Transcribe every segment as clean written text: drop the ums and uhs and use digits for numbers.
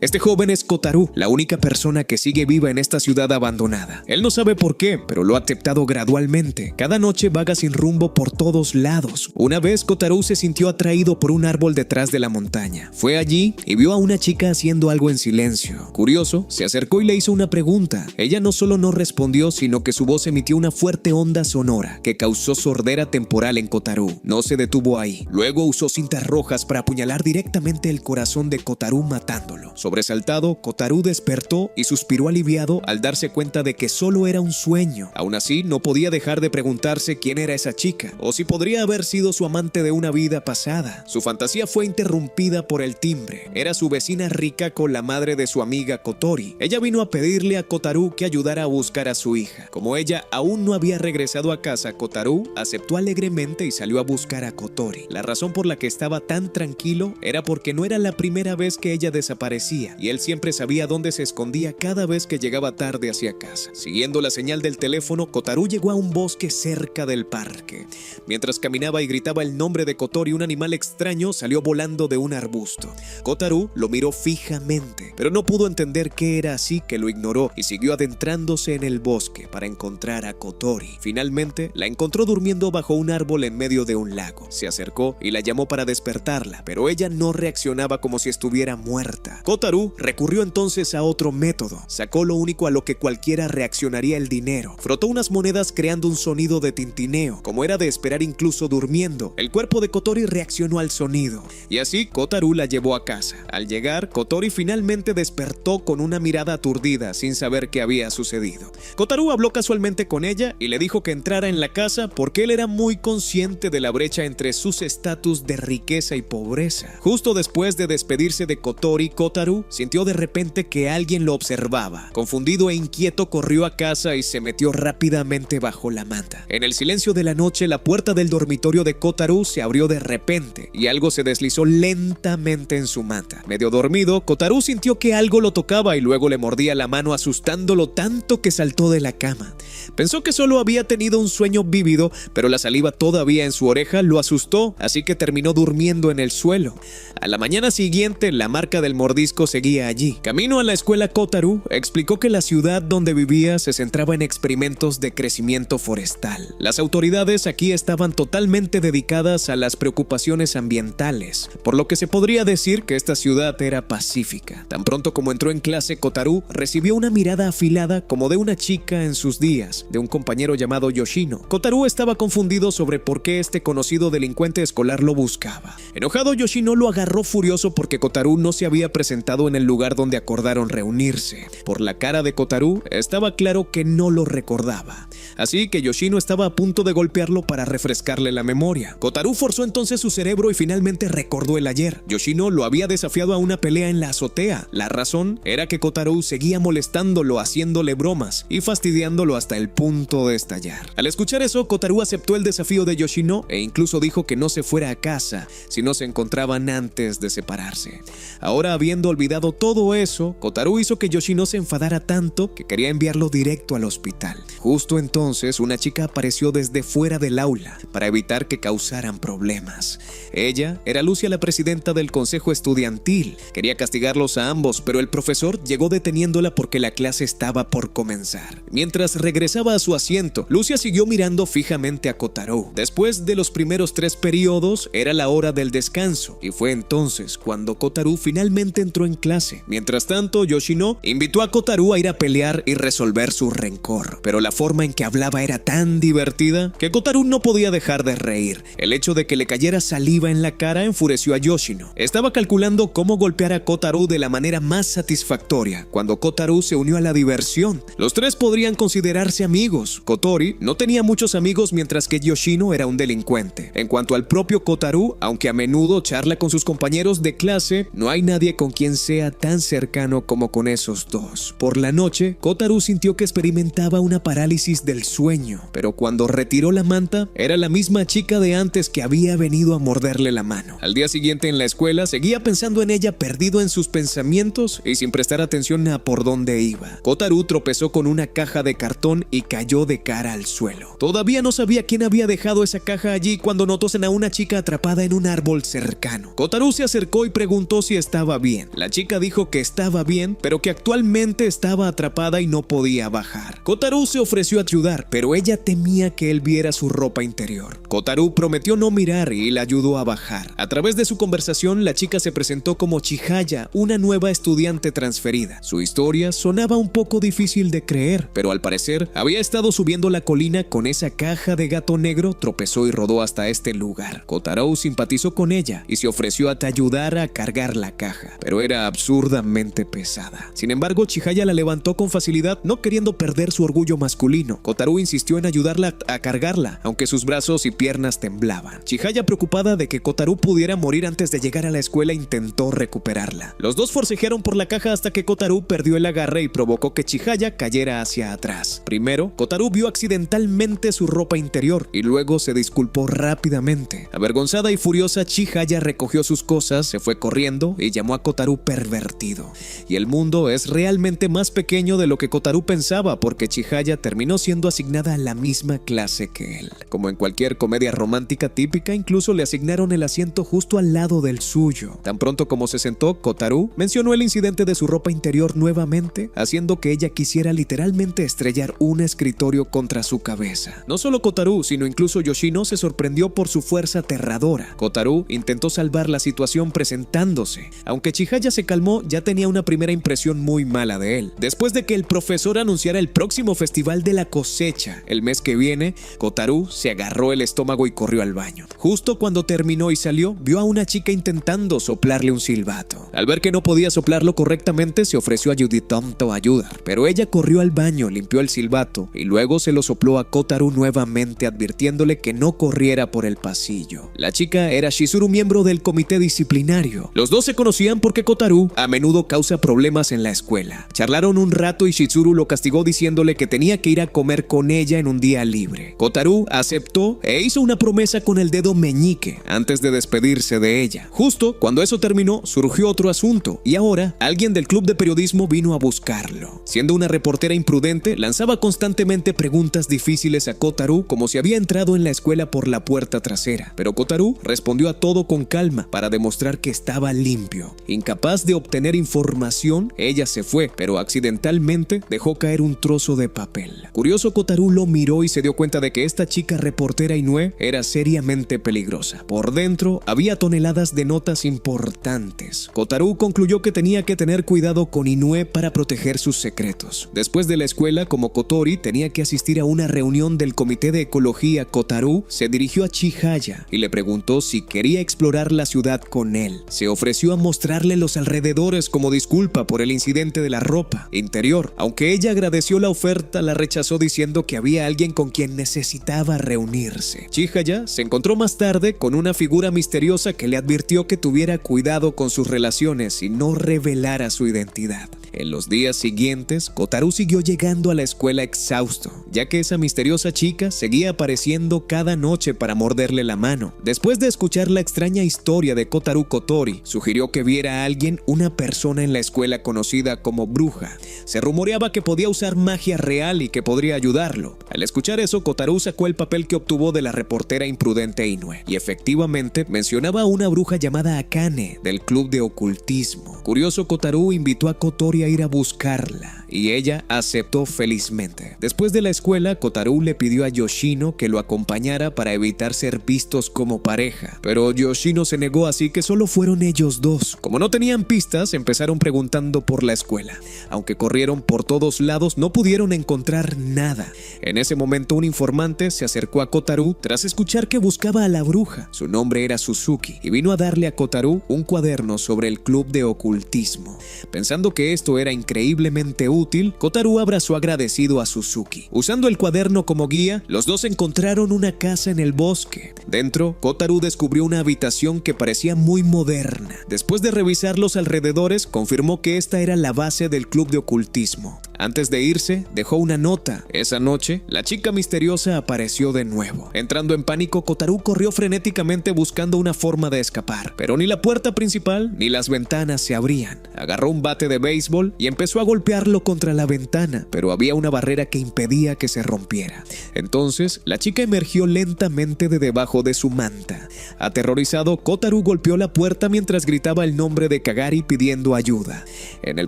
Este joven es Kotaru, la única persona que sigue viva en esta ciudad abandonada. Él no sabe por qué, pero lo ha aceptado gradualmente. Cada noche vaga sin rumbo por todos lados. Una vez Kotaru se sintió atraído por un árbol detrás de la montaña. Fue allí y vio a una chica haciendo algo en silencio. Curioso, se acercó y le hizo una pregunta. Ella no solo no respondió, sino que su voz emitió una fuerte onda sonora que causó sordera temporal en Kotaru. No se detuvo ahí. Luego usó cintas rojas para apuñalar directamente el corazón de Kotaru, matándolo. Sobresaltado, Kotaru despertó y suspiró aliviado al darse cuenta de que solo era un sueño. Aún así, no podía dejar de preguntarse quién era esa chica, o si podría haber sido su amante de una vida pasada. Su fantasía fue interrumpida por el timbre. Era su vecina rica con la madre de su amiga Kotori. Ella vino a pedirle a Kotaru que ayudara a buscar a su hija. Como ella aún no había regresado a casa, Kotaru aceptó alegremente y salió a buscar a Kotori. La razón por la que estaba tan tranquilo era porque no era la primera vez que ella desaparecía, y él siempre sabía dónde se escondía cada vez que llegaba tarde hacia casa. Siguiendo la señal del teléfono, Kotaru llegó a un bosque cerca del parque. Mientras caminaba y gritaba el nombre de Kotori, un animal extraño salió volando de un arbusto. Kotaru lo miró fijamente, pero no pudo entender qué era, así que lo ignoró y siguió adentrándose en el bosque para encontrar a Kotori. Finalmente, la encontró durmiendo bajo un árbol en medio de un lago. Se acercó y la llamó para despertarla, pero ella no reaccionaba, como si estuviera muerta. Kotaru recurrió entonces a otro método. Sacó lo único a lo que cualquiera reaccionaría: el dinero. Frotó unas monedas creando un sonido de tintineo. Como era de esperar, incluso durmiendo, el cuerpo de Kotori reaccionó al sonido. Y así Kotaru la llevó a casa. Al llegar, Kotori finalmente despertó con una mirada aturdida, sin saber qué había sucedido. Kotaru habló casualmente con ella y le dijo que entrara en la casa porque él era muy consciente de la brecha entre sus estatus de riqueza y pobreza. Justo después de despedirse de Kotori, Kotaru sintió de repente que alguien lo observaba. Confundido e inquieto, corrió a casa y se metió rápidamente bajo la manta. En el silencio de la noche, la puerta del dormitorio de Kotaru se abrió de repente y algo se deslizó lentamente en su manta. Medio dormido, Kotaru sintió que algo lo tocaba y luego le mordía la mano, asustándolo tanto que saltó de la cama. Pensó que solo había tenido un sueño vívido, pero la saliva todavía en su oreja lo asustó, así que terminó durmiendo en el suelo. A la mañana siguiente, la marca del mordisco seguía allí. Camino a la escuela, Kotaru explicó que la ciudad donde vivía se centraba en experimentos de crecimiento forestal. Las autoridades aquí estaban totalmente dedicadas a las preocupaciones ambientales, por lo que se podría decir que esta ciudad era pacífica. Tan pronto como entró en clase, Kotaru recibió una mirada afilada como de una chica en sus días, de un compañero llamado Yoshino. Kotaru estaba confundido sobre por qué este conocido delincuente escolar lo buscaba. Enojado, Yoshino lo agarró furioso porque Kotaru no se había presentado en el lugar donde acordaron reunirse. Por la cara de Kotaru estaba claro que no lo recordaba, así que Yoshino estaba a punto de golpearlo para refrescarle la memoria. Kotaru forzó entonces su cerebro y finalmente recordó el ayer. Yoshino lo había desafiado a una pelea en la azotea. La razón era que Kotaru seguía molestándolo, haciéndole bromas y fastidiándolo hasta el punto de estallar. Al escuchar eso, Kotaru aceptó el desafío de Yoshino e incluso dijo que no se fuera a casa si no se encontraban antes de separarse. Ahora, habiendo olvidado todo eso, Kotaru hizo que Yoshino se enfadara tanto que quería enviarlo directo al hospital. Justo entonces, una chica apareció desde fuera del aula para evitar que causaran problemas. Ella era Lucia, la presidenta del consejo estudiantil. Quería castigarlos a ambos, pero el profesor llegó deteniéndola porque la clase estaba por comenzar. Mientras regresaba a su asiento, Lucia siguió mirando fijamente a Kotaru. Después de los primeros 3 periodos, era la hora del descanso, y fue entonces cuando Kotaru finalmente entró en clase. Mientras tanto, Yoshino invitó a Kotaru a ir a pelear y resolver su rencor, pero la forma en que hablaba era tan divertida que Kotaru no podía dejar de reír. El hecho de que le cayera saliva en la cara enfureció a Yoshino. Estaba calculando cómo golpear a Kotaru de la manera más satisfactoria cuando Kotaru se unió a la diversión. Los 3 podrían considerarse amigos. Kotori no tenía muchos amigos, mientras que Yoshino era un delincuente. En cuanto al propio Kotaru, aunque a menudo charla con sus compañeros de clase, no hay nadie con quien sea tan cercano como con esos dos. Por la noche, Kotaru sintió que experimentaba una parálisis del sueño, pero cuando retiró la manta, era la misma chica de antes que había venido a morderle la mano. Al día siguiente en la escuela, seguía pensando en ella, perdido en sus pensamientos y sin prestar atención a por dónde iba. Kotaru tropezó con una caja de cartón y cayó de cara al suelo. Todavía no sabía quién había dejado esa caja allí cuando notó a una chica atrapada en un árbol cercano. Kotaru se acercó y preguntó si estaba bien. La chica dijo que estaba bien, pero que actualmente estaba atrapada y no podía bajar. Kotaro se ofreció a ayudar, pero ella temía que él viera su ropa interior. Kotaro prometió no mirar y la ayudó a bajar. A través de su conversación, la chica se presentó como Chihaya, una nueva estudiante transferida. Su historia sonaba un poco difícil de creer, pero al parecer había estado subiendo la colina con esa caja de gato negro, tropezó y rodó hasta este lugar. Kotaro simpatizó con ella y se ofreció a ayudar a cargar la caja, pero era absurdamente pesada. Sin embargo, Chihaya la levantó con facilidad, no queriendo perder su orgullo masculino. Kotaro insistió en ayudarla a cargarla, aunque sus brazos y piernas temblaban. Chihaya, preocupada de que Kotaro pudiera morir antes de llegar a la escuela, intentó recuperarla. Los dos forcejearon por la caja hasta que Kotaro perdió el agarre y provocó que Chihaya cayera hacia atrás. Primero, Kotaro vio accidentalmente su ropa interior y luego se disculpó rápidamente. Avergonzada y furiosa, Chihaya recogió sus cosas, se fue corriendo y llamó a Kotaro pervertido. Y el mundo es realmente más pequeño de lo que Kotaro pensaba, porque Chihaya terminó siendo asignada a la misma clase que él. Como en cualquier comedia romántica típica, incluso le asignaron el asiento justo al lado del suyo. Tan pronto como se sentó, Kotaro mencionó el incidente de su ropa interior nuevamente, haciendo que ella quisiera literalmente estrellar un escritorio contra su cabeza. No solo Kotaro, sino incluso Yoshino se sorprendió por su fuerza aterradora. Kotaro intentó salvar la situación presentándose. Aunque Chihaya se calmó, ya tenía una primera impresión muy mala de él. Después de que el profesor anunciara el próximo festival de la cosecha el mes que viene, Kotaro se agarró el estómago y corrió al baño. Justo cuando terminó y salió, vio a una chica intentando soplarle un silbato. Al ver que no podía soplarlo correctamente, se ofreció a Yuditonto a ayudar, pero ella corrió al baño, limpió el silbato y luego se lo sopló a Kotaro nuevamente, advirtiéndole que no corriera por el pasillo. La chica era Shizuru, miembro del comité disciplinario. Los dos se conocían porque Kotaro a menudo causa problemas en la escuela. Charlaron un rato y Shizuru lo castigó diciéndole que tenía que ir a comer con ella en un día libre. Kotaro aceptó e hizo una promesa con el dedo meñique antes de despedirse de ella. Justo cuando eso terminó, surgió otro asunto y ahora alguien del club de periodismo vino a buscarlo. Siendo una reportera imprudente, lanzaba constantemente preguntas difíciles a Kotaro como si había entrado en la escuela por la puerta trasera, pero Kotaro respondió a todo con calma para demostrar que estaba limpio. Incapaz de obtener información, ella se fue, pero accidentalmente dejó caer un trozo de papel. Curioso, Kotaro lo miró y se dio cuenta de que esta chica reportera Inoue era seriamente peligrosa. Por dentro había toneladas de notas importantes. Kotaro concluyó que tenía que tener cuidado con Inoue para proteger sus secretos. Después de la escuela, como Kotori tenía que asistir a una reunión del comité de ecología, Kotaro se dirigió a Chihaya y le preguntó si quería explorar la ciudad con él. Se ofreció a mostrarle los alrededores como disculpa por el incidente de la ropa interior. Aunque ella agradeció la oferta, la rechazó diciendo que había alguien con quien necesitaba reunirse. Chihaya se encontró más tarde con una figura misteriosa que le advirtió que tuviera cuidado con sus relaciones y no revelara su identidad. En los días siguientes, Kotaro siguió llegando a la escuela exhausto, ya que esa misteriosa chica seguía apareciendo cada noche para morderle la mano. Después de escuchar la extraña historia de Kotaro Kotori, sugirió que viera a alguien, una persona en la escuela conocida como bruja. Se rumoreaba que podía usar magia real y que podría ayudarlo. Al escuchar eso, Kotaro sacó el papel que obtuvo de la reportera imprudente Inoue, y efectivamente mencionaba a una bruja llamada Akane del club de ocultismo. Curioso, Kotaro invitó a Kotori a ir a buscarla y ella aceptó felizmente. Después de la escuela, Kotaro le pidió a Yoshino que lo acompañara para evitar ser vistos como pareja, pero Yoshino se negó, así que solo fueron ellos dos. Como no tenían pistas, empezaron preguntando por la escuela. Aunque corrieron por todos lados, no pudieron encontrar nada. En ese momento, un informante se acercó a Kotaro tras escuchar que buscaba a la bruja. Su nombre era Suzuki y vino a darle a Kotaro un cuaderno sobre el club de ocultismo. Pensando que esto era increíblemente útil, Kotaro abrazó agradecido a Suzuki. Usando el cuaderno como guía, los dos encontraron una casa en el bosque. Dentro, Kotaro descubrió una habitación que parecía muy moderna. Después de revisar los alrededores, confirmó que esta era la base del club de ocultismo. Antes de irse, dejó una nota. Esa noche, la chica misteriosa apareció de nuevo. Entrando en pánico, Kotaru corrió frenéticamente buscando una forma de escapar, pero ni la puerta principal ni las ventanas se abrían. Agarró un bate de béisbol y empezó a golpearlo contra la ventana, pero había una barrera que impedía que se rompiera. Entonces, la chica emergió lentamente de debajo de su manta. Aterrorizado, Kotaru golpeó la puerta mientras gritaba el nombre de Kagari pidiendo ayuda. En el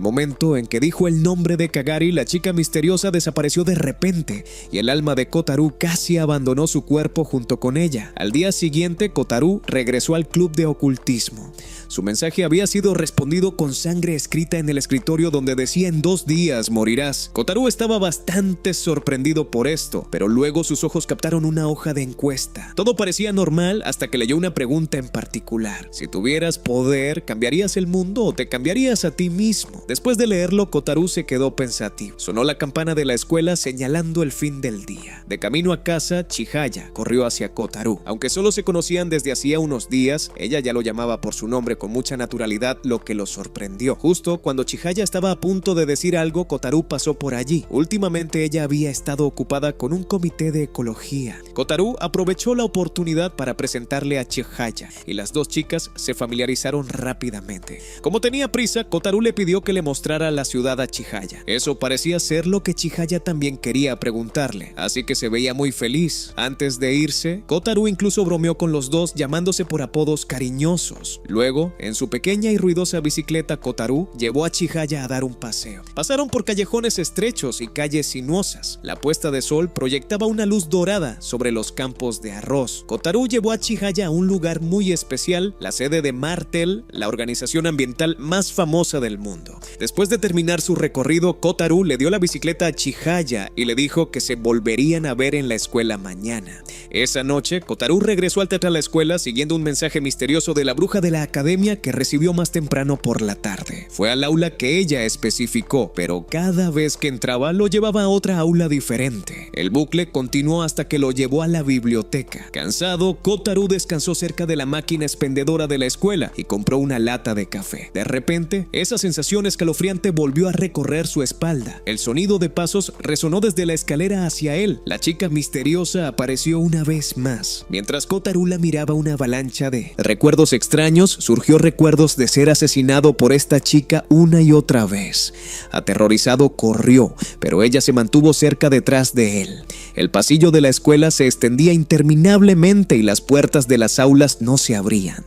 momento en que dijo el nombre de Kagari, la chica misteriosa desapareció de repente y el alma de Kotaru casi abandonó su cuerpo junto con ella. Al día siguiente, Kotaru regresó al club de ocultismo. Su mensaje había sido respondido con sangre escrita en el escritorio donde decía: en 2 días morirás. Kotaru estaba bastante sorprendido por esto, pero luego sus ojos captaron una hoja de encuesta. Todo parecía normal hasta que leyó una pregunta en particular: si tuvieras poder, ¿cambiarías el mundo o te cambiarías a ti mismo? Después de leerlo, Kotaru se quedó pensativo. Sonó la campana de la escuela señalando el fin del día. De camino a casa, Chihaya corrió hacia Kotaru. Aunque solo se conocían desde hacía unos días, ella ya lo llamaba por su nombre con mucha naturalidad, lo que lo sorprendió. Justo cuando Chihaya estaba a punto de decir algo, Kotaru pasó por allí. Últimamente ella había estado ocupada con un comité de ecología. Kotaru aprovechó la oportunidad para presentarle a Chihaya y las dos chicas se familiarizaron rápidamente. Como tenía prisa, Kotaru le pidió que le mostrara la ciudad a Chihaya. Eso parecía ser lo que Chihaya también quería preguntarle, así que se veía muy feliz. Antes de irse, Kotaru incluso bromeó con los dos llamándose por apodos cariñosos. Luego, en su pequeña y ruidosa bicicleta, Kotaru llevó a Chihaya a dar un paseo. Pasaron por callejones estrechos y calles sinuosas. La puesta de sol proyectaba una luz dorada sobre los campos de arroz. Kotaru llevó a Chihaya a un lugar muy especial, la sede de Martel, la organización ambiental más famosa del mundo. Después de terminar su recorrido, Kotaru le dio la bicicleta a Chihaya y le dijo que se volverían a ver en la escuela mañana. Esa noche, Kotaru regresó al teatro a la escuela siguiendo un mensaje misterioso de la bruja de la academia que recibió más temprano por la tarde. Fue al aula que ella especificó, pero cada vez que entraba lo llevaba a otra aula diferente. El bucle continuó hasta que lo llevó a la biblioteca. Cansado, Kotaru descansó cerca de la máquina expendedora de la escuela y compró una lata de café. De repente, esa sensación escalofriante volvió a recorrer su espalda. El sonido de pasos resonó desde la escalera hacia él. La chica misteriosa apareció una vez más. Mientras Kotaru la miraba, una avalancha de recuerdos extraños surgió recuerdos de ser asesinado por esta chica una y otra vez. Aterrorizado, corrió, pero ella se mantuvo cerca detrás de él. El pasillo de la escuela se extendía interminablemente y las puertas de las aulas no se abrían.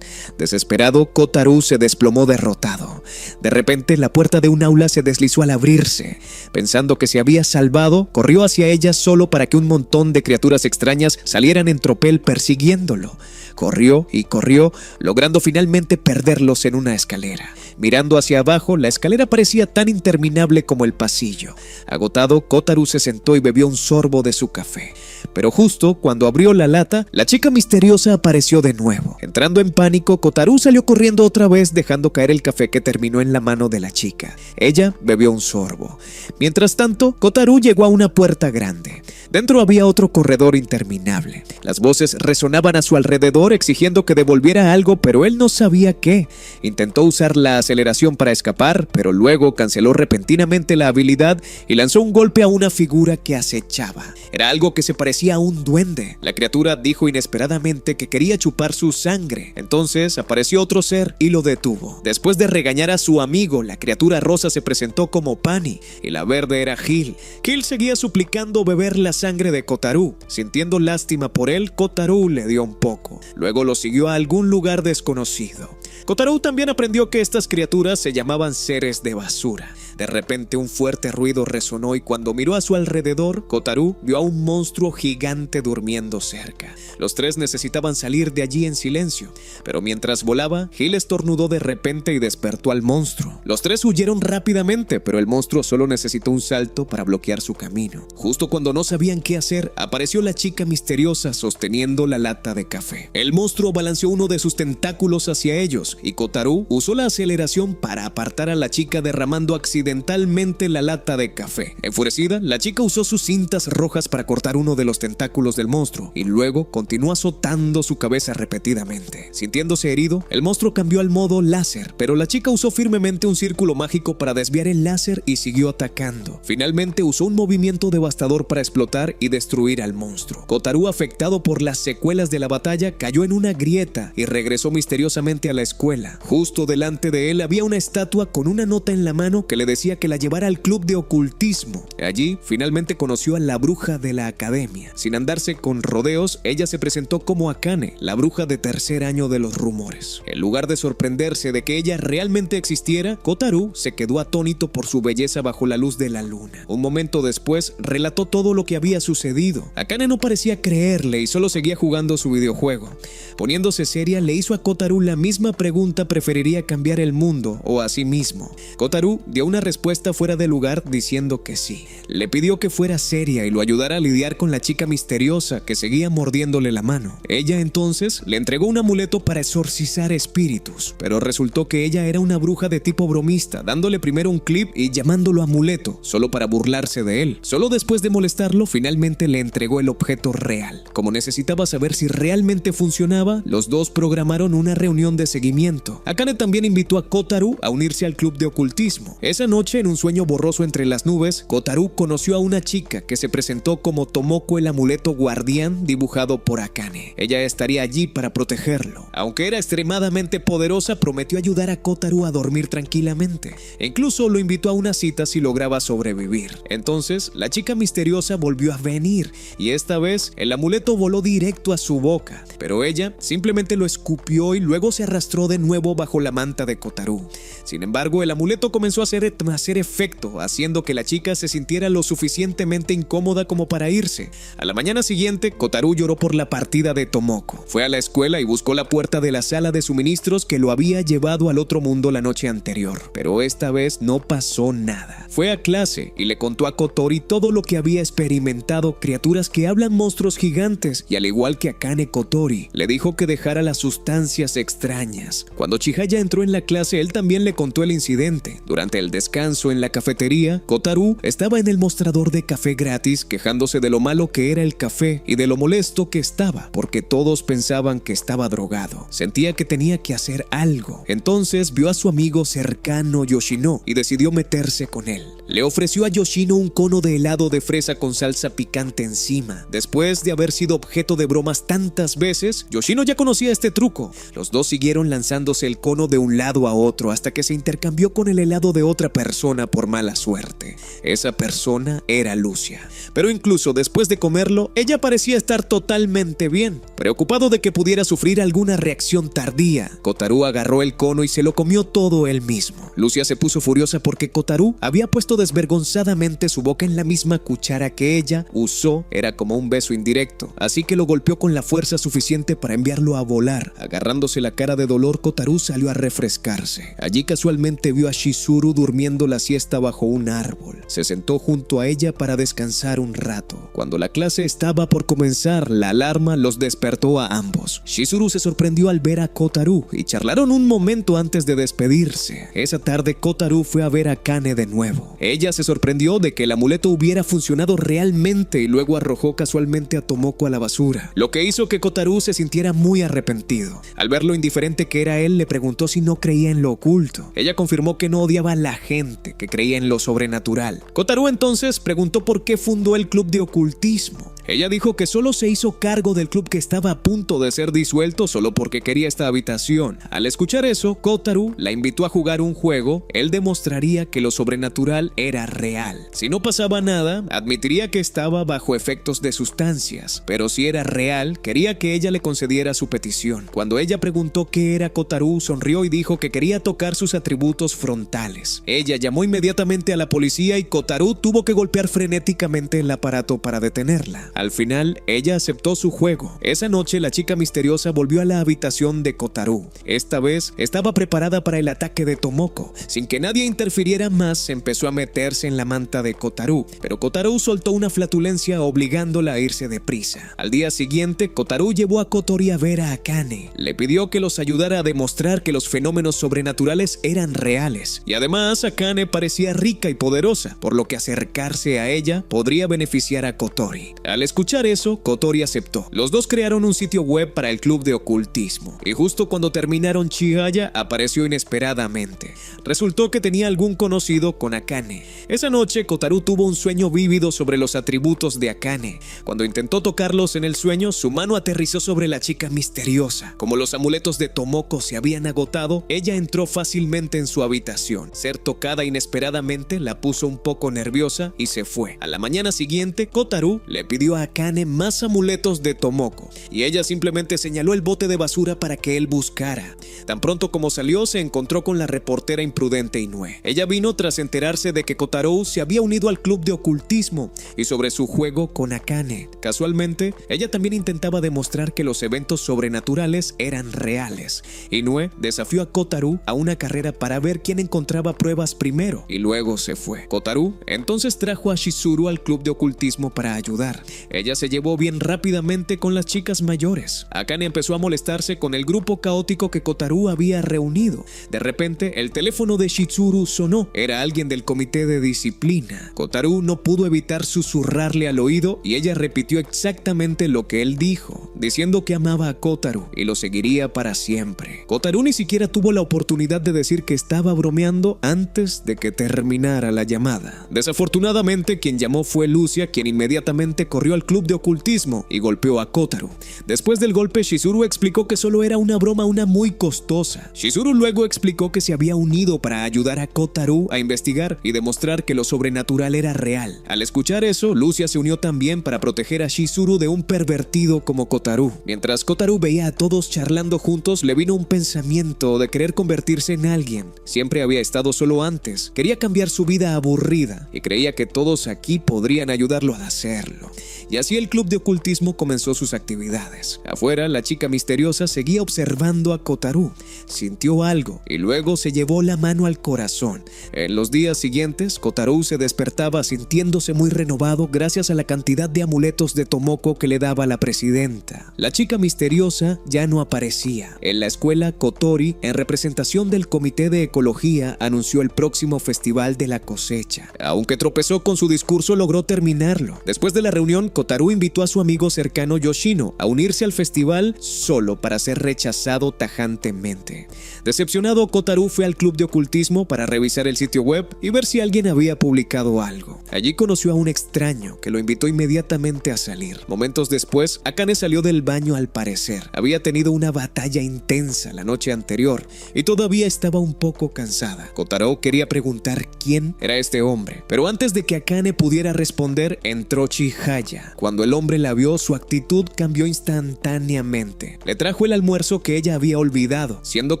Desesperado, Kotaru se desplomó derrotado. De repente, la puerta de un aula se deslizó al abrirse. Pensando que se había salvado, corrió hacia ella solo para que un montón de criaturas extrañas salieran en tropel persiguiéndolo. Corrió y corrió, logrando finalmente perderlos en una escalera. Mirando hacia abajo, la escalera parecía tan interminable como el pasillo. Agotado, Kotaru se sentó y bebió un sorbo de su café. Pero justo cuando abrió la lata, la chica misteriosa apareció de nuevo. Entrando en pánico, Kotaru salió corriendo otra vez, dejando caer el café que terminó en la mano de la chica. Ella bebió un sorbo. Mientras tanto, Kotaru llegó a una puerta grande. Dentro había otro corredor interminable. Las voces resonaban a su alrededor exigiendo que devolviera algo, pero él no sabía qué. Intentó usar la aceleración para escapar, pero luego canceló repentinamente la habilidad y lanzó un golpe a una figura que acechaba. Era algo que se parecía a un duende. La criatura dijo inesperadamente que quería chupar su sangre. Entonces apareció otro ser y lo detuvo. Después de regañar a su amigo, la criatura rosa se presentó como Pani y la verde era Gil. Gil seguía suplicando beber la sangre de Kotaru. Sintiendo lástima por él, Kotaru le dio un poco. Luego lo siguió a algún lugar desconocido. Kotaru también aprendió que estas criaturas se llamaban seres de basura. De repente un fuerte ruido resonó y cuando miró a su alrededor, Kotaru vio a un monstruo gigante durmiendo cerca. Los tres necesitaban salir de allí en silencio, pero mientras volaba, Gil estornudó de repente y despertó al monstruo. Los tres huyeron rápidamente, pero el monstruo solo necesitó un salto para bloquear su camino. Justo cuando no sabían qué hacer, apareció la chica misteriosa sosteniendo la lata de café. El monstruo balanceó uno de sus tentáculos hacia ellos y Kotaru usó la aceleración para apartar a la chica derramando accidentalmente la lata de café. Enfurecida, la chica usó sus cintas rojas para cortar uno de los tentáculos del monstruo y luego continuó azotando su cabeza repetidamente. Sintiéndose herido, el monstruo cambió al modo láser, pero la chica usó firmemente un círculo mágico para desviar el láser y siguió atacando. Finalmente usó un movimiento devastador para explotar y destruir al monstruo. Kotaru, afectado por las secuelas de la batalla, cayó en una grieta y regresó misteriosamente a la escuela. Justo delante de él había una estatua con una nota en la mano que le decía que la llevara al club de ocultismo. Allí, finalmente conoció a la bruja de la academia. Sin andarse con rodeos, ella se presentó como Akane, la bruja de tercer año de los rumores. En lugar de sorprenderse de que ella realmente existiera, Kotaru se quedó atónito por su belleza bajo la luz de la luna. Un momento después, relató todo lo que había sucedido. Akane no parecía creerle y solo seguía jugando su videojuego. Poniéndose seria, le hizo a Kotaru la misma pregunta: ¿preferiría cambiar el mundo o a sí mismo? Kotaru dio una respuesta fuera de lugar diciendo que sí. Le pidió que fuera seria y lo ayudara a lidiar con la chica misteriosa que seguía mordiéndole la mano. Ella entonces le entregó un amuleto para exorcizar espíritus, pero resultó que ella era una bruja de tipo bromista, dándole primero un clip y llamándolo amuleto, solo para burlarse de él. Solo después de molestarlo, finalmente le entregó el objeto real. Como necesitaba saber si realmente funcionaba, los dos programaron una reunión de seguimiento. Akane también invitó a Kotaru a unirse al club de ocultismo. Esa noche, en un sueño borroso entre las nubes, Kotaru conoció a una chica que se presentó como Tomoko, el amuleto guardián dibujado por Akane. Ella estaría allí para protegerlo. Aunque era extremadamente poderosa, prometió ayudar a Kotaru a dormir tranquilamente. E incluso lo invitó a una cita si lograba sobrevivir. Entonces, la chica misteriosa volvió a venir y esta vez el amuleto voló directo a su boca, pero ella simplemente lo escupió y luego se arrastró de nuevo bajo la manta de Kotaru. Sin embargo, el amuleto comenzó a hacer efecto, haciendo que la chica se sintiera lo suficientemente incómoda como para irse. A la mañana siguiente, Kotaru lloró por la partida de Tomoko. Fue a la escuela y buscó la puerta de la sala de suministros que lo había llevado al otro mundo la noche anterior, pero esta vez no pasó nada. Fue a clase y le contó a Kotori todo lo que había experimentado: criaturas que hablan, monstruos gigantes, y al igual que Akane, Kotori le dijo que dejara las sustancias extrañas. Cuando Chihaya entró en la clase, él también le contó el incidente. Durante el descanso en la cafetería, Kotaru estaba en el mostrador de café gratis quejándose de lo malo que era el café y de lo molesto que estaba, porque todos pensaban que estaba drogado. Sentía que tenía que hacer algo. Entonces vio a su amigo cercano Yoshino y decidió meterse con él. Le ofreció a Yoshino un cono de helado de fresa con salsa picante encima. Después de haber sido objeto de bromas tantas veces, Yoshino ya conocía este truco. Los dos siguieron lanzándose el cono de un lado a otro hasta que se intercambió con el helado de otra persona por mala suerte. Esa persona era Lucia. Pero incluso después de comerlo, ella parecía estar totalmente bien, preocupado de que pudiera sufrir alguna reacción tardía. Kotaru agarró el cono y se lo comió todo él mismo. Lucia se puso furiosa porque Kotaru había puesto desvergonzadamente su boca en la misma cuchara que ella usó. Era como un beso indirecto, así que lo golpeó con la fuerza suficiente para enviarlo a volar. Agarrándose la cara de dolor, Kotaru salió a refrescarse. Allí casualmente vio a Shizuru durmiendo la siesta bajo un árbol. Se sentó junto a ella para descansar un rato. Cuando la clase estaba por comenzar, la alarma los despertó a ambos. Shizuru se sorprendió al ver a Kotaru y charlaron un momento antes de despedirse. Esa tarde, Kotaru fue a ver a Akane de nuevo. Ella se sorprendió de que el amuleto hubiera funcionado realmente y luego arrojó casualmente a Tomoko a la basura, lo que hizo que Kotaru se sintiera muy arrepentido. Al ver lo indiferente que era él, le preguntó si no creía en lo oculto. Ella confirmó que no odiaba a la gente, que creía en lo sobrenatural. Kotaru entonces preguntó por qué fundó el club de ocultismo. Ella dijo que solo se hizo cargo del club que estaba a punto de ser disuelto solo porque quería esta habitación. Al escuchar eso, Kotaru la invitó a jugar un juego. Él demostraría que lo sobrenatural era real. Si no pasaba nada, admitiría que estaba bajo efectos de sustancias, pero si era real, quería que ella le concediera su petición. Cuando ella preguntó qué era, Kotaru sonrió y dijo que quería tocar sus atributos frontales. Ella llamó inmediatamente a la policía y Kotaru tuvo que golpear frenéticamente el aparato para detenerla. Al final, ella aceptó su juego. Esa noche, la chica misteriosa volvió a la habitación de Kotaru. Esta vez, estaba preparada para el ataque de Tomoko. Sin que nadie interfiriera más, empezó a meterse en la manta de Kotaru, pero Kotaru soltó una flatulencia obligándola a irse deprisa. Al día siguiente, Kotaru llevó a Kotori a ver a Akane. Le pidió que los ayudara a demostrar que los fenómenos sobrenaturales eran reales. Y además, Akane parecía rica y poderosa, por lo que acercarse a ella podría beneficiar a Kotori. Al escuchar eso, Kotori aceptó. Los dos crearon un sitio web para el club de ocultismo, y justo cuando terminaron, Chihaya apareció inesperadamente. Resultó que tenía algún conocido con Akane. Esa noche, Kotaru tuvo un sueño vívido sobre los atributos de Akane. Cuando intentó tocarlos en el sueño, su mano aterrizó sobre la chica misteriosa. Como los amuletos de Tomoko se habían agotado, ella entró fácilmente en su habitación. Ser tocada inesperadamente la puso un poco nerviosa y se fue. A la mañana siguiente, Kotaru le pidió a Akane más amuletos de Tomoko, y ella simplemente señaló el bote de basura para que él buscara. Tan pronto como salió, se encontró con la reportera imprudente Inoue. Ella vino tras enterarse de que Kotaru se había unido al club de ocultismo y sobre su juego con Akane. Casualmente, ella también intentaba demostrar que los eventos sobrenaturales eran reales. Inoue desafió a Kotaru a una carrera para ver quién encontraba pruebas primero, y luego se fue. Kotaru entonces trajo a Shizuru al club de ocultismo para ayudar. Ella se llevó bien rápidamente con las chicas mayores. Akane empezó a molestarse con el grupo caótico que Kotaru había reunido. De repente, el teléfono de Shizuru sonó. Era alguien del comité de disciplina. Kotaru no pudo evitar susurrarle al oído y ella repitió exactamente lo que él dijo, diciendo que amaba a Kotaru y lo seguiría para siempre. Kotaru ni siquiera tuvo la oportunidad de decir que estaba bromeando antes de que terminara la llamada. Desafortunadamente, quien llamó fue Lucia, quien inmediatamente corrió al club de ocultismo y golpeó a Kotaru. Después del golpe, Shizuru explicó que solo era una broma, una muy costosa. Shizuru luego explicó que se había unido para ayudar a Kotaru a investigar y demostrar que lo sobrenatural era real. Al escuchar eso, Lucia se unió también para proteger a Shizuru de un pervertido como Kotaru. Mientras Kotaru veía a todos charlando juntos, le vino un pensamiento de querer convertirse en alguien. Siempre había estado solo antes. Quería cambiar su vida aburrida y creía que todos aquí podrían ayudarlo a hacerlo. Y así el club de ocultismo comenzó sus actividades. Afuera, la chica misteriosa seguía observando a Kotaru. Sintió algo y luego se llevó la mano al corazón. En los días siguientes, Kotaru se despertaba sintiéndose muy renovado gracias a la cantidad de amuletos de Tomoko que le daba la presidenta. La chica misteriosa ya no aparecía. En la escuela, Kotori, en representación del comité de ecología, anunció el próximo festival de la cosecha. Aunque tropezó con su discurso, logró terminarlo. Después de la reunión, Kotaru invitó a su amigo cercano Yoshino a unirse al festival solo para ser rechazado tajantemente. Decepcionado, Kotaru fue al club de ocultismo para revisar el sitio web y ver si alguien había publicado algo. Allí conoció a un extraño que lo invitó inmediatamente a salir. Momentos después, Akane salió del baño al parecer. Había tenido una batalla intensa la noche anterior y todavía estaba un poco cansada. Kotaru quería preguntar quién era este hombre, pero antes de que Akane pudiera responder, entró Chihaya. Cuando el hombre la vio, su actitud cambió instantáneamente. Le trajo el almuerzo que ella había olvidado. Siendo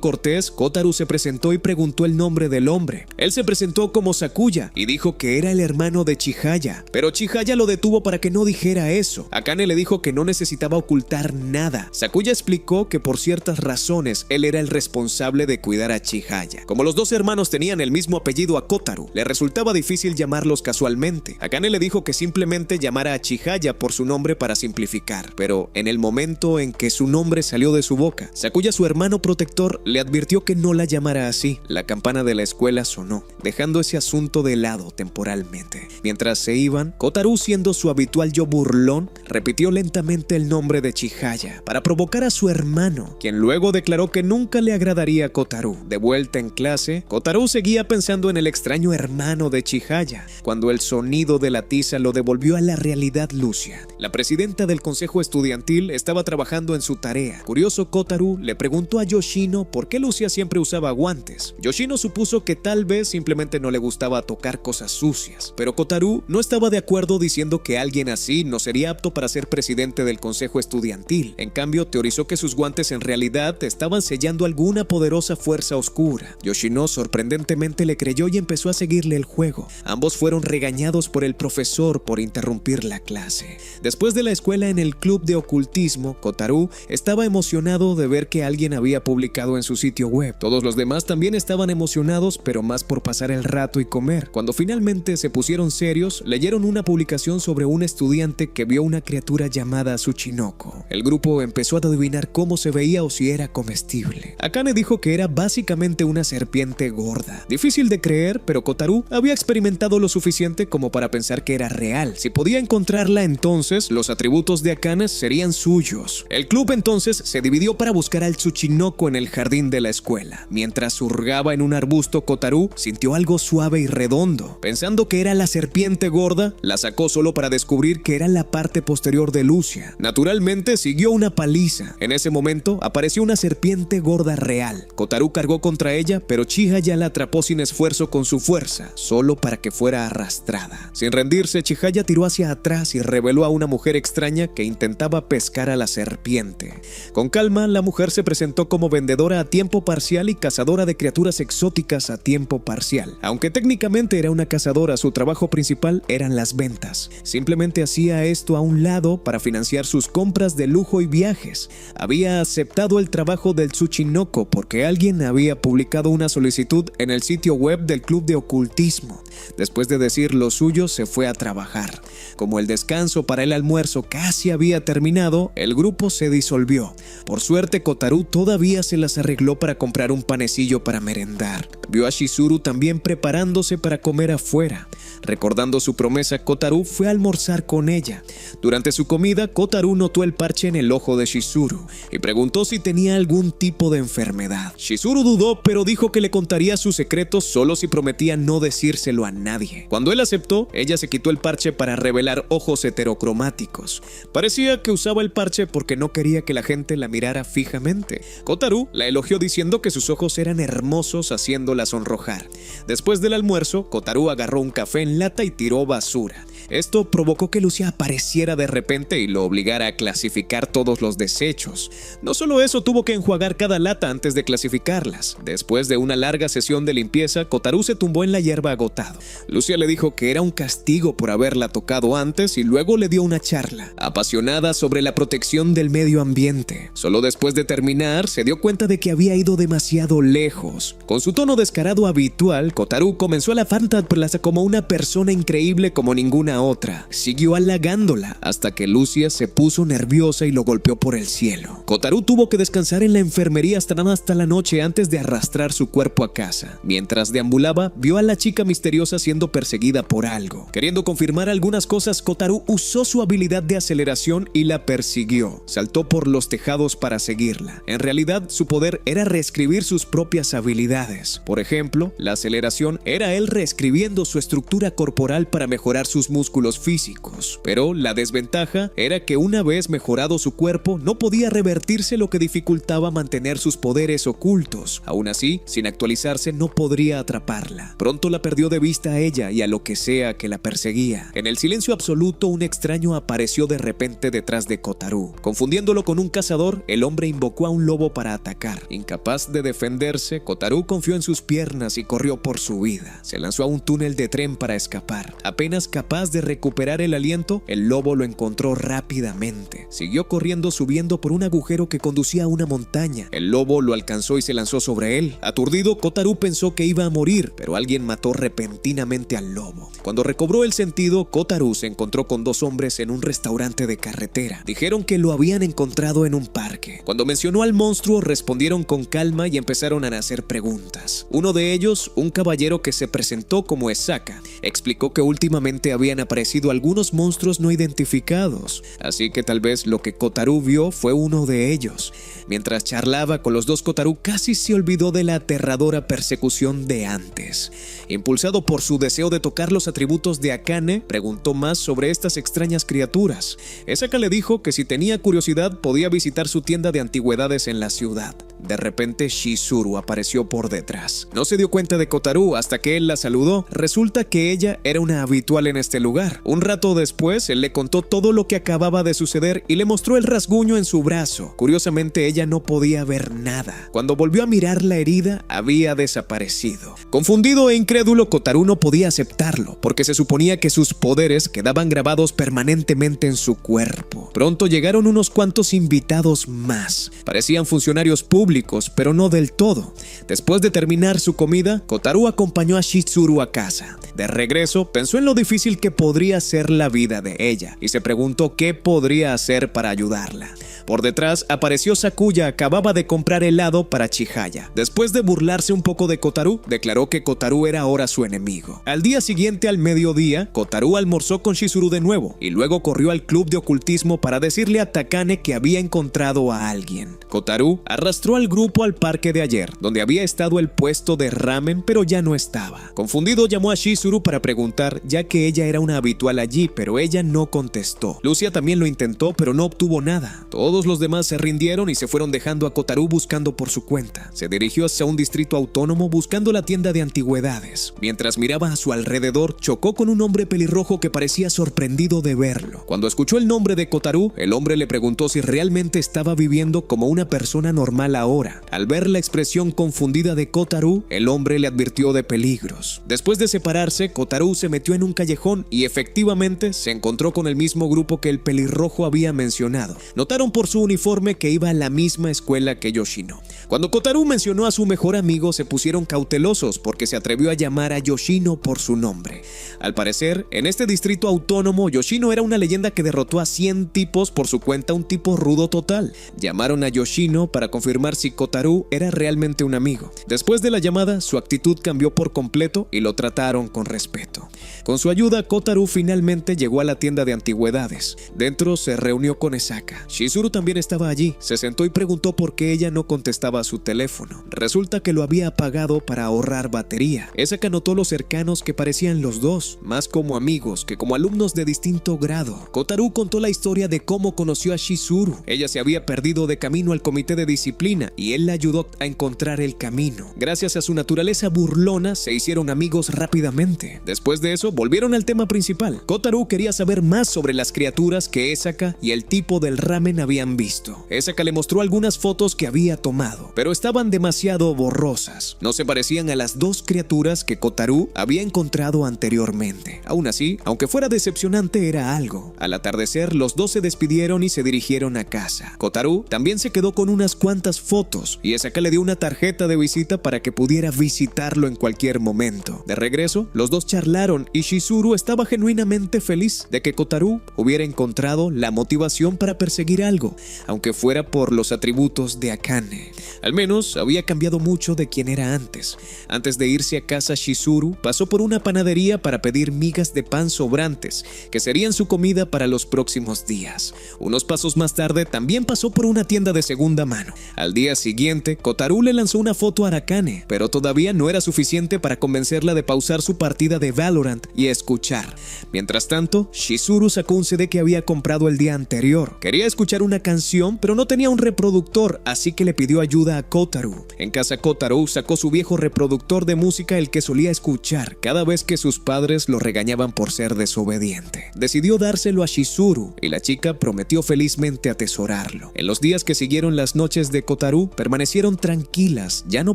cortés, Kotaru se presentó y preguntó el nombre del hombre. Él se presentó como Sakuya y dijo que era el hermano de Chihaya, pero Chihaya lo detuvo para que no dijera eso. Akane le dijo que no necesitaba ocultar nada. Sakuya explicó que por ciertas razones él era el responsable de cuidar a Chihaya. Como los dos hermanos tenían el mismo apellido a Kotaru, le resultaba difícil llamarlos casualmente. Akane le dijo que simplemente llamara a Chihaya por su nombre para simplificar, pero en el momento en que su nombre salió de su boca, Sakuya, su hermano protector, le advirtió que no la llamara así. La campana de la escuela sonó, dejando ese asunto de lado temporalmente. Mientras se iban, Kotaru, siendo su habitual yo burlón, repitió lentamente el nombre de Chihaya para provocar a su hermano, quien luego declaró que nunca le agradaría a Kotaru. De vuelta en clase, Kotaru seguía pensando en el extraño hermano de Chihaya, cuando el sonido de la tiza lo devolvió a la realidad lúcida. La presidenta del consejo estudiantil estaba trabajando en su tarea. Curioso, Kotaru le preguntó a Yoshino por qué lo Lucia siempre usaba guantes. Yoshino supuso que tal vez simplemente no le gustaba tocar cosas sucias, pero Kotaru no estaba de acuerdo, diciendo que alguien así no sería apto para ser presidente del consejo estudiantil. En cambio, teorizó que sus guantes en realidad estaban sellando alguna poderosa fuerza oscura. Yoshino sorprendentemente le creyó y empezó a seguirle el juego. Ambos fueron regañados por el profesor por interrumpir la clase. Después de la escuela, en el club de ocultismo, Kotaru estaba emocionado de ver que alguien había publicado en su sitio web. Todos los demás también estaban emocionados, pero más por pasar el rato y comer. Cuando finalmente se pusieron serios, leyeron una publicación sobre un estudiante que vio una criatura llamada Tsuchinoko. El grupo empezó a adivinar cómo se veía o si era comestible. Akane dijo que era básicamente una serpiente gorda. Difícil de creer, pero Kotaru había experimentado lo suficiente como para pensar que era real. Si podía encontrarla, entonces los atributos de Akane serían suyos. El club entonces se dividió para buscar al Tsuchinoko en el jardín de la escuela. Mientras hurgaba en un arbusto, Kotaru sintió algo suave y redondo. Pensando que era la serpiente gorda, la sacó solo para descubrir que era la parte posterior de Lucia. Naturalmente, siguió una paliza. En ese momento, apareció una serpiente gorda real. Kotaru cargó contra ella, pero Chihaya la atrapó sin esfuerzo con su fuerza, solo para que fuera arrastrada. Sin rendirse, Chihaya tiró hacia atrás y reveló a una mujer extraña que intentaba pescar a la serpiente. Con calma, la mujer se presentó como vendedora a tiempo parcial y cazadora de criaturas exóticas a tiempo parcial. Aunque técnicamente era una cazadora, su trabajo principal eran las ventas. Simplemente hacía esto a un lado para financiar sus compras de lujo y viajes. Había aceptado el trabajo del Tsuchinoko porque alguien había publicado una solicitud en el sitio web del club de ocultismo. Después de decir lo suyo, se fue a trabajar. Como el descanso para el almuerzo casi había terminado, el grupo se disolvió. Por suerte, Kotaru todavía se las arregló para comprar un panecillo para merendar. Vio a Shizuru también preparándose para comer afuera. Recordando su promesa, Kotaru fue a almorzar con ella. Durante su comida, Kotaru notó el parche en el ojo de Shizuru y preguntó si tenía algún tipo de enfermedad. Shizuru dudó, pero dijo que le contaría sus secretos solo si prometía no decírselo a nadie. Cuando él aceptó, ella se quitó el parche para revelar ojos heterocromáticos. Parecía que usaba el parche porque no quería que la gente la mirara fijamente. Kotaru la elogió diciendo que sus ojos eran hermosos, haciéndola sonrojar. Después del almuerzo, Kotaru agarró un café en lata y tiró basura. Esto provocó que Lucia apareciera de repente y lo obligara a clasificar todos los desechos. No solo eso, tuvo que enjuagar cada lata antes de clasificarlas. Después de una larga sesión de limpieza, Kotaru se tumbó en la hierba agotado. Lucia le dijo que era un castigo por haberla tocado antes y luego le dio una charla apasionada sobre la protección del medio ambiente. Solo después de terminar, se dio cuenta de que había ido demasiado lejos. Con su tono descarado habitual, Kotaru comenzó a alabar a Plaza como una persona increíble como ninguna otra. Siguió halagándola hasta que Lucia se puso nerviosa y lo golpeó por el cielo. Kotaru tuvo que descansar en la enfermería hasta la noche antes de arrastrar su cuerpo a casa. Mientras deambulaba, vio a la chica misteriosa siendo perseguida por algo. Queriendo confirmar algunas cosas, Kotaru usó su habilidad de aceleración y la persiguió. Saltó por los tejados para seguirla. En realidad, su poder era reescribir sus propias habilidades. Por ejemplo, la aceleración era él reescribiendo su estructura corporal para mejorar sus músculos físicos. Pero la desventaja era que una vez mejorado su cuerpo, no podía revertirse, lo que dificultaba mantener sus poderes ocultos. Aún así, sin actualizarse, no podría atraparla. Pronto la perdió de vista a ella y a lo que sea que la perseguía. En el silencio absoluto, un extraño apareció de repente detrás de Kotaru. Confundiéndolo con un cazador, el hombre invocó a un lobo para atacar. Incapaz de defenderse, Kotaru confió en sus piernas y corrió por su vida. Se lanzó a un túnel de tren para escapar. Apenas capaz de recuperar el aliento, el lobo lo encontró rápidamente. Siguió corriendo, subiendo por un agujero que conducía a una montaña. El lobo lo alcanzó y se lanzó sobre él. Aturdido, Kotaru pensó que iba a morir, pero alguien mató repentinamente al lobo. Cuando recobró el sentido, Kotaru se encontró con dos hombres en un restaurante de carretera. Dijeron que lo habían encontrado en un parque. Cuando mencionó al monstruo, respondieron con calma y empezaron a hacer preguntas. Uno de ellos, un caballero que se presentó como Esaka, explicó que últimamente habían aparecido algunos monstruos no identificados, así que tal vez lo que Kotaru vio fue uno de ellos. Mientras charlaba con los dos, Kotaru casi se olvidó de la aterradora persecución de antes. Impulsado por su deseo de tocar los atributos de Akane, preguntó más sobre estas extrañas criaturas. Esaka le dijo que si tenía curiosidad podía visitar su tienda de antigüedades en la ciudad. De repente Shizuru apareció por detrás. No se dio cuenta de Kotaru hasta que él la saludó. Resulta que ella era una habitual en este lugar. Un rato después, él le contó todo lo que acababa de suceder y le mostró el rasguño en su brazo. Curiosamente, ella no podía ver nada. Cuando volvió a mirar la herida, había desaparecido. Confundido e incrédulo, Kotaru no podía aceptarlo, porque se suponía que sus poderes quedaban grabados permanentemente en su cuerpo. Pronto llegaron unos cuantos invitados más. Parecían funcionarios públicos, pero no del todo. Después de terminar su comida, Kotaru acompañó a Shizuru a casa. De regreso, pensó en lo difícil que podría ser la vida de ella y se preguntó qué podría hacer para ayudarla. Por detrás apareció Sakuya, acababa de comprar helado para Chihaya. Después de burlarse un poco de Kotaru, declaró que Kotaru era ahora su enemigo. Al día siguiente, al mediodía, Kotaru almorzó con Shizuru de nuevo y luego corrió al club de ocultismo para decirle a Takane que había encontrado a alguien. Kotaru arrastró al grupo al parque de ayer, donde había estado el puesto de ramen, pero ya no estaba. Confundido, llamó a Shizuru para preguntar, ya que ella era una habitual allí, pero ella no contestó. Lucia también lo intentó, pero no obtuvo nada. Todos los demás se rindieron y se fueron dejando a Kotaru buscando por su cuenta. Se dirigió hacia un distrito autónomo buscando la tienda de antigüedades. Mientras miraba a su alrededor, chocó con un hombre pelirrojo que parecía sorprendido de verlo. Cuando escuchó el nombre de Kotaru, el hombre le preguntó si realmente estaba viviendo como una persona normal ahora. Al ver la expresión confundida de Kotaru, el hombre le advirtió de peligros. Después de separarse, Kotaru se metió en un callejón y efectivamente se encontró con el mismo grupo que el pelirrojo había mencionado. Notaron por su uniforme que iba a la misma escuela que Yoshino. Cuando Kotaru mencionó a su mejor amigo, se pusieron cautelosos porque se atrevió a llamar a Yoshino por su nombre. Al parecer, en este distrito autónomo, Yoshino era una leyenda que derrotó a 100 tipos por su cuenta, un tipo rudo total. Llamaron a Yoshino para confirmar si Kotaru era realmente un amigo. Después de la llamada, su actitud cambió por completo y lo trataron con respeto. Con su ayuda, Kotaru finalmente llegó a la tienda de antigüedades. Dentro se reunió con Esaka. Shizuru también estaba allí. Se sentó y preguntó por qué ella no contestaba su teléfono. Resulta que lo había apagado para ahorrar batería. Esaka notó lo cercanos que parecían los dos, más como amigos que como alumnos de distinto grado. Kotaru contó la historia de cómo conoció a Shizuru. Ella se había perdido de camino al comité de disciplina y él la ayudó a encontrar el camino. Gracias a su naturaleza burlona, se hicieron amigos rápidamente. Después de eso, volvieron al tema principal. Kotaru quería saber más sobre las criaturas que Esaka y el tipo del ramen habían visto. Esaka le mostró algunas fotos que había tomado, pero estaban demasiado borrosas. No se parecían a las dos criaturas que Kotaru había encontrado anteriormente. Aún así, aunque fuera decepcionante, era algo. Al atardecer, los dos se despidieron y se dirigieron a casa. Kotaru también se quedó con unas cuantas fotos y Esaka le dio una tarjeta de visita para que pudiera visitarlo en cualquier momento. De regreso, los dos charlaron y Shizuru estaba genuinamente feliz de que Kotaru hubiera encontrado la motivación para perseguir algo, aunque fuera por los atributos de Akane. Al menos había cambiado mucho de quien era antes. Antes de irse a casa, Shizuru pasó por una panadería para pedir migas de pan sobrantes, que serían su comida para los próximos días. Unos pasos más tarde, también pasó por una tienda de segunda mano. Al día siguiente, Kotaru le lanzó una foto a Akane, pero todavía no era suficiente para convencerla de pausar su partida de Valorant y escuchar. Mientras tanto, Shizuru sacó un CD que había comprado el día anterior. Quería escuchar una canción, pero no tenía un reproductor, así que le pidió ayuda a Kotaru. En casa, Kotaru sacó su viejo reproductor de música, el que solía escuchar cada vez que sus padres lo regañaban por ser desobediente. Decidió dárselo a Shizuru y la chica prometió felizmente atesorarlo. En los días que siguieron, las noches de Kotaru permanecieron tranquilas, ya no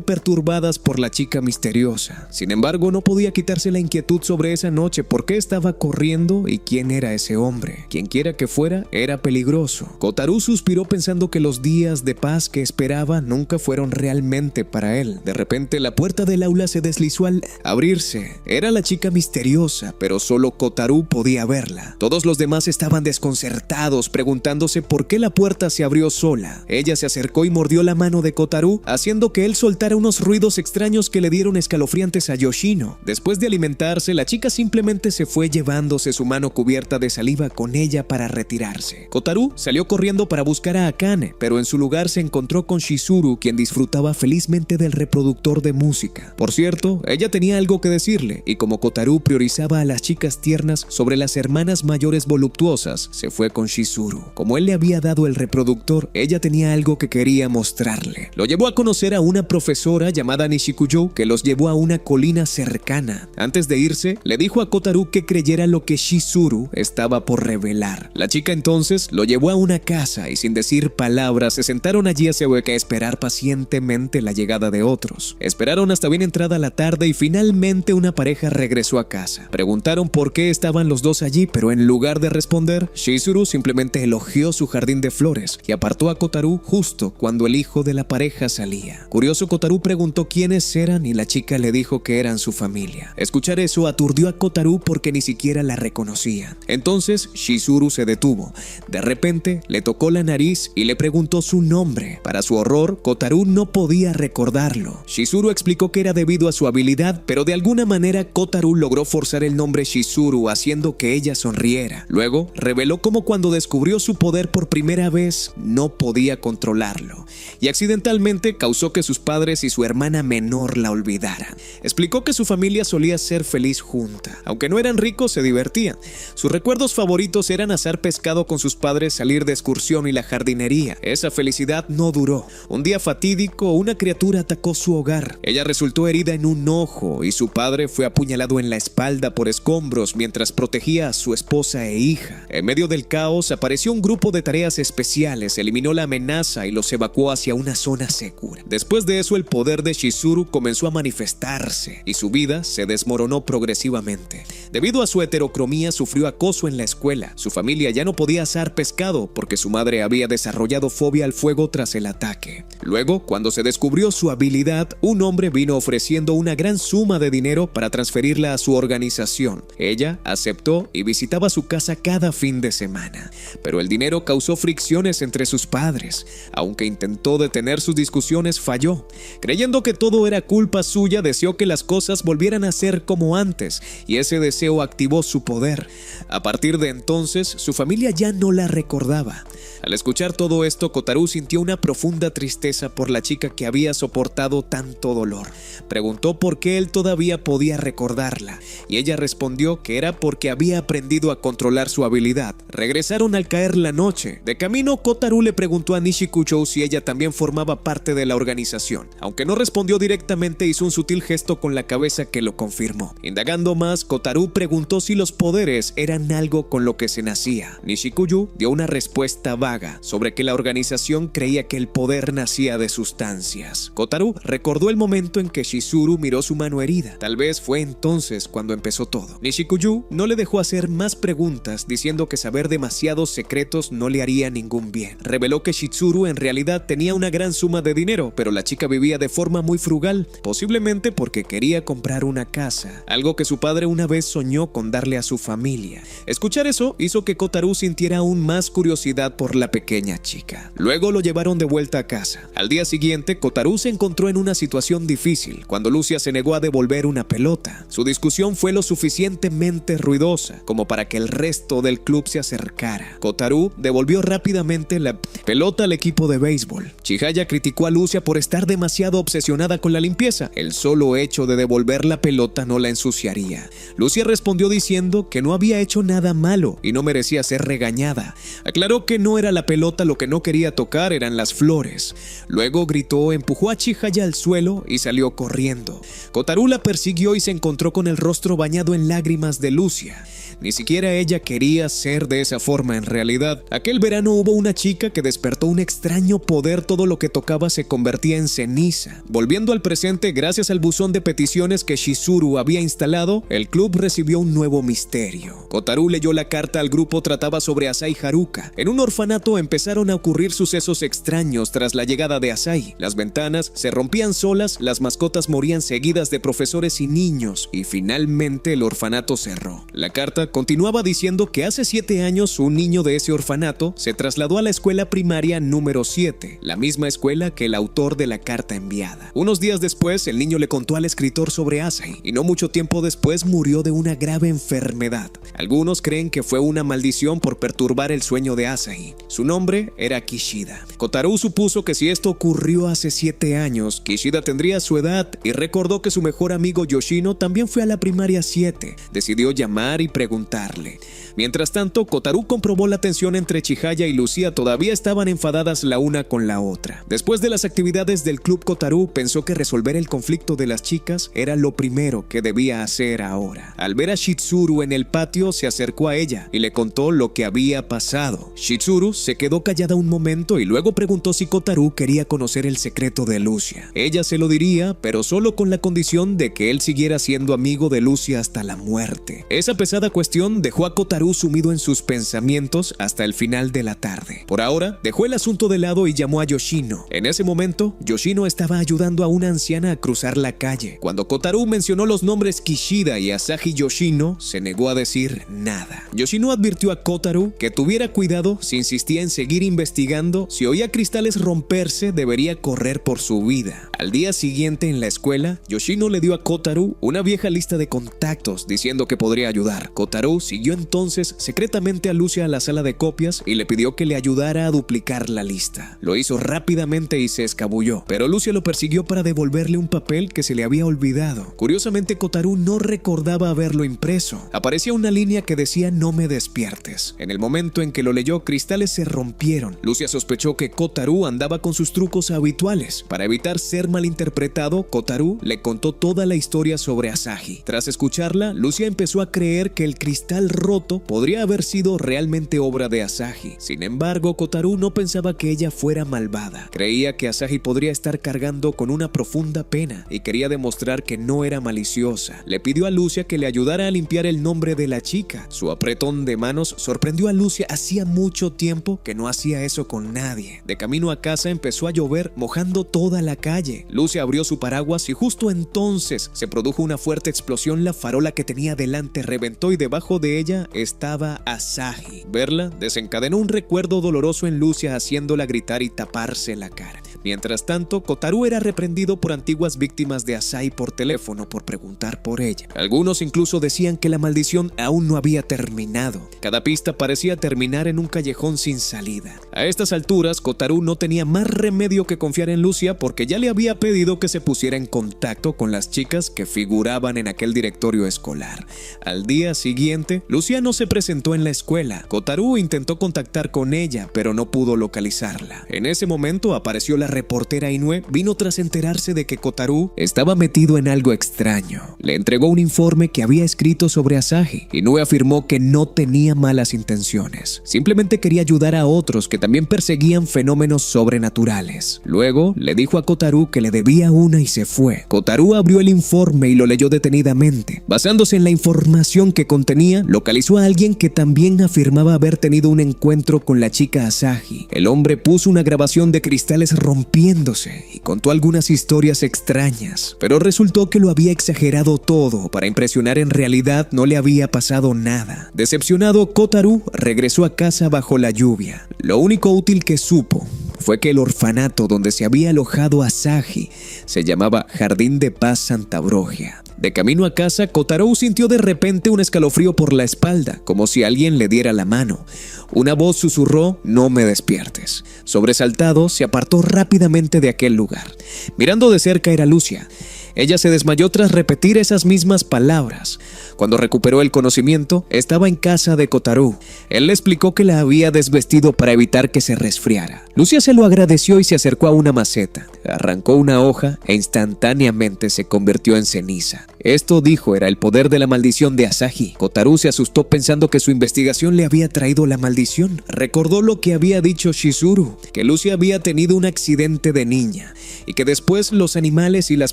perturbadas por la chica misteriosa. Sin embargo, no podía quitarse la inquietud sobre esa noche, por qué estaba corriendo y quién era ese hombre. Quienquiera que fuera, era peligroso. Kotaru suspiró pensando que los días de paz que esperaba nunca fueron realmente para él. De repente, la puerta del aula se deslizó al abrirse. Era la chica misteriosa, pero solo Kotaru podía verla. Todos los demás estaban desconcertados, preguntándose por qué la puerta se abrió sola. Ella se acercó y mordió la mano de Kotaru, haciendo que él soltara unos ruidos extraños que le dieron escalofriantes a Yoshino. Después de alimentarse, la chica simplemente se fue, llevándose su mano cubierta de saliva con ella para retirarse. Kotaru salió corriendo para buscar a Akane, pero en su lugar se encontró con Shizuru, quien disfrutaba felizmente del reproductor de música. Por cierto, ella tenía algo que decirle, y como Kotaru priorizaba a las chicas tiernas sobre las hermanas mayores voluptuosas, se fue con Shizuru. Como él le había dado el reproductor, ella tenía algo que quería mostrar. mostrarle. Lo llevó a conocer a una profesora llamada Nishikuyo que los llevó a una colina cercana. Antes de irse, le dijo a Kotaru que creyera lo que Shizuru estaba por revelar. La chica entonces lo llevó a una casa y sin decir palabras se sentaron allí a esperar pacientemente la llegada de otros. Esperaron hasta bien entrada la tarde y finalmente una pareja regresó a casa. Preguntaron por qué estaban los dos allí, pero en lugar de responder, Shizuru simplemente elogió su jardín de flores y apartó a Kotaru justo cuando el hijo de la pareja salía. Curioso, Kotaru preguntó quiénes eran y la chica le dijo que eran su familia. Escuchar eso aturdió a Kotaru porque ni siquiera la reconocía. Entonces Shizuru se detuvo. De repente le tocó la nariz y le preguntó su nombre. Para su horror, Kotaru no podía recordarlo. Shizuru explicó que era debido a su habilidad, pero de alguna manera Kotaru logró forzar el nombre Shizuru haciendo que ella sonriera. Luego reveló cómo cuando descubrió su poder por primera vez no podía controlarlo y accidentalmente causó que sus padres y su hermana menor la olvidaran. Explicó que su familia solía ser feliz junta. Aunque no eran ricos, se divertían. Sus recuerdos favoritos eran asar pescado con sus padres, salir de excursión y la jardinería. Esa felicidad no duró. Un día fatídico, una criatura atacó su hogar. Ella resultó herida en un ojo y su padre fue apuñalado en la espalda por escombros mientras protegía a su esposa e hija. En medio del caos apareció un grupo de tareas especiales, eliminó la amenaza y los evacuó hacia una zona segura. Después de eso, el poder de Shizuru comenzó a manifestarse y su vida se desmoronó progresivamente. Debido a su heterocromía, sufrió acoso en la escuela. Su familia ya no podía asar pescado porque su madre había desarrollado fobia al fuego tras el ataque. Luego, cuando se descubrió su habilidad, un hombre vino ofreciendo una gran suma de dinero para transferirla a su organización. Ella aceptó y visitaba su casa cada fin de semana. Pero el dinero causó fricciones entre sus padres. Aunque intentó detener sus discusiones, falló. Creyendo que todo era culpa suya, deseó que las cosas volvieran a ser como antes, y ese deseo activó su poder. A partir de entonces, su familia ya no la recordaba. Al escuchar todo esto, Kotaru sintió una profunda tristeza por la chica que había soportado tanto dolor. Preguntó por qué él todavía podía recordarla, y ella respondió que era porque había aprendido a controlar su habilidad. Regresaron al caer la noche. De camino, Kotaru le preguntó a Nishikucho si ella también formaba parte de la organización. Aunque no respondió directamente, hizo un sutil gesto con la cabeza que lo confirmó. Indagando más, Kotaru preguntó si los poderes eran algo con lo que se nacía. Nishikuyo dio una respuesta vaga sobre que la organización creía que el poder nacía de sustancias. Kotaru recordó el momento en que Shizuru miró su mano herida. Tal vez fue entonces cuando empezó todo. Nishikuyo no le dejó hacer más preguntas, diciendo que saber demasiados secretos no le haría ningún bien. Reveló que Shizuru en realidad tenía una gran suma de dinero, pero la chica vivía de forma muy frugal, posiblemente porque quería comprar una casa, algo que su padre una vez soñó con darle a su familia. Escuchar eso hizo que Kotaru sintiera aún más curiosidad por la pequeña chica. Luego lo llevaron de vuelta a casa. Al día siguiente, Kotaru se encontró en una situación difícil cuando Lucia se negó a devolver una pelota. Su discusión fue lo suficientemente ruidosa como para que el resto del club se acercara. Kotaru devolvió rápidamente la pelota al equipo de béisbol. Chihaya criticó a Lucia por estar demasiado obsesionada con la limpieza. El solo hecho de devolver la pelota no la ensuciaría. Lucia respondió diciendo que no había hecho nada malo y no merecía ser regañada. Aclaró que no era la pelota lo que no quería tocar, eran las flores. Luego gritó, empujó a Chihaya al suelo y salió corriendo. Kotaru la persiguió y se encontró con el rostro bañado en lágrimas de Lucia. Ni siquiera ella quería ser de esa forma en realidad. Aquel verano hubo una chica que despertó un extraño poder, todo lo que tocaba se convertía en ceniza. Volviendo al presente, gracias al buzón de peticiones que Shizuru había instalado, el club recibió un nuevo misterio. Kotaru leyó la carta al grupo, trataba sobre Asai Haruka. En un orfanato empezaron a ocurrir sucesos extraños tras la llegada de Asai. Las ventanas se rompían solas, las mascotas morían seguidas de profesores y niños, y finalmente el orfanato cerró. La carta continuaba diciendo que hace 7 años un niño de ese orfanato se trasladó a la escuela primaria número 7, la misma escuela que el autor de la carta enviada. Unos días después, el niño le contó al escritor sobre Asai, y no mucho tiempo después murió de una grave enfermedad. Algunos creen que fue una maldición por perturbar el sueño de Asahi. Su nombre era Kishida. Kotaro supuso que si esto ocurrió hace 7 años, Kishida tendría su edad y recordó que su mejor amigo Yoshino también fue a la primaria 7. Decidió llamar y preguntarle. Mientras tanto, Kotaro comprobó la tensión entre Chihaya y Lucia todavía estaban enfadadas la una con la otra. Después de las actividades del club, Kotaro pensó que resolver el conflicto de las chicas era lo primero que debía hacer ahora. Al ver a Shitsuru en el patio, se acercó a ella y le contó lo que había pasado. Shitsuru se quedó callada un momento y luego preguntó si Kotaro quería conocer el secreto de Lucia. Ella se lo diría, pero solo con la condición de que él siguiera siendo amigo de Lucia hasta la muerte. Esa pesada cuestión dejó a Kotaro sumido en sus pensamientos hasta el final de la tarde. Por ahora, dejó el asunto de lado y llamó a Yoshino. En ese momento, Yoshino estaba ayudando a una anciana a cruzar la calle. Cuando Kotaro mencionó los nombres Kishida y Asahi Yoshino, se negó a decir nada. Yoshino advirtió a Kotaro que tuviera cuidado si insistía en seguir investigando. Si oía cristales romperse, debería correr por su vida. Al día siguiente en la escuela, Yoshino le dio a Kotaro una vieja lista de contactos diciendo que podría ayudar. Kotaro siguió entonces secretamente a Lucia a la sala de copias y le pidió que le ayudara a duplicar la lista. Lo hizo rápidamente y se escabulló, pero Lucia lo persiguió para devolverle un papel que se le había olvidado. Curiosamente, Kotaro no recordaba haberlo impreso. Aparecía una línea que decía "no me despiertes". En el momento en que lo leyó, cristales se rompieron. Lucia sospechó que Kotaro andaba con sus trucos habituales. Para evitar ser malinterpretado, Kotaro le contó toda la historia sobre Asahi. Tras escucharla, Lucia empezó a creer que el cristal roto podría haber sido realmente obra de Asahi. Sin embargo, Kotaro no pensaba que ella fuera malvada. Creía que Asahi podría estar cargando con una profunda pena y quería demostrar que no era maliciosa. Le pidió a Lucia que le ayudara a limpiar el nombre de la chica. Su apretón de manos sorprendió a Lucia. Hacía mucho tiempo que no hacía eso con nadie. De camino a casa empezó a llover, mojando toda la calle. Lucia abrió su paraguas y justo entonces se produjo una fuerte explosión. La farola que tenía delante reventó y debajo de ella estaba Asahi. Verla desencadenó un recuerdo doloroso en Lucia, haciéndola gritar y taparse la cara. Mientras tanto, Kotaro era reprendido por antiguas víctimas de Asahi por teléfono por preguntar por ella. Algunos incluso decían que la maldición aún no había terminado. Cada pista parecía terminar en un callejón sin salida. A estas alturas, Kotaro no tenía más remedio que confiar en Lucia porque ya le había pedido que se pusiera en contacto con las chicas que figuraban en aquel directorio escolar. Al día siguiente, Lucia no se presentó en la escuela. Kotaro intentó contactar con ella, pero no pudo localizarla. En ese momento apareció la reportera Inoue. Vino tras enterarse de que Kotaro estaba metido en algo extraño. Le entregó un informe que había escrito sobre Asahi. Inoue afirmó que no tenía malas intenciones. Simplemente quería ayudar a otros que también perseguían fenómenos sobrenaturales. Luego le dijo a Kotaro que le debía una y se fue. Kotaro abrió el informe y lo leyó detenidamente. Basándose en la información que contenía, localizó a alguien que también afirmaba haber tenido un encuentro con la chica Asahi. El hombre puso una grabación de cristales rompiéndose y contó algunas historias extrañas, pero resultó que lo había exagerado todo para impresionar. En realidad no le había pasado nada. Decepcionado, Kotaro regresó a casa bajo la lluvia. Lo único útil que supo fue que el orfanato donde se había alojado Asahi se llamaba Jardín de Paz Santa Brogia. De camino a casa, Kotaro sintió de repente un escalofrío por la espalda, como si alguien le diera la mano. Una voz susurró: "No me despiertes". Sobresaltado, se apartó rápidamente de aquel lugar. Mirando de cerca era Lucia. Ella se desmayó tras repetir esas mismas palabras. Cuando recuperó el conocimiento, estaba en casa de Kotaro. Él le explicó que la había desvestido para evitar que se resfriara. Lucia se lo agradeció y se acercó a una maceta. Arrancó una hoja e instantáneamente se convirtió en ceniza. Esto, dijo, era el poder de la maldición de Asahi. Kotaro se asustó pensando que su investigación le había traído la maldición. Recordó lo que había dicho Shizuru, que Lucia había tenido un accidente de niña y que después los animales y las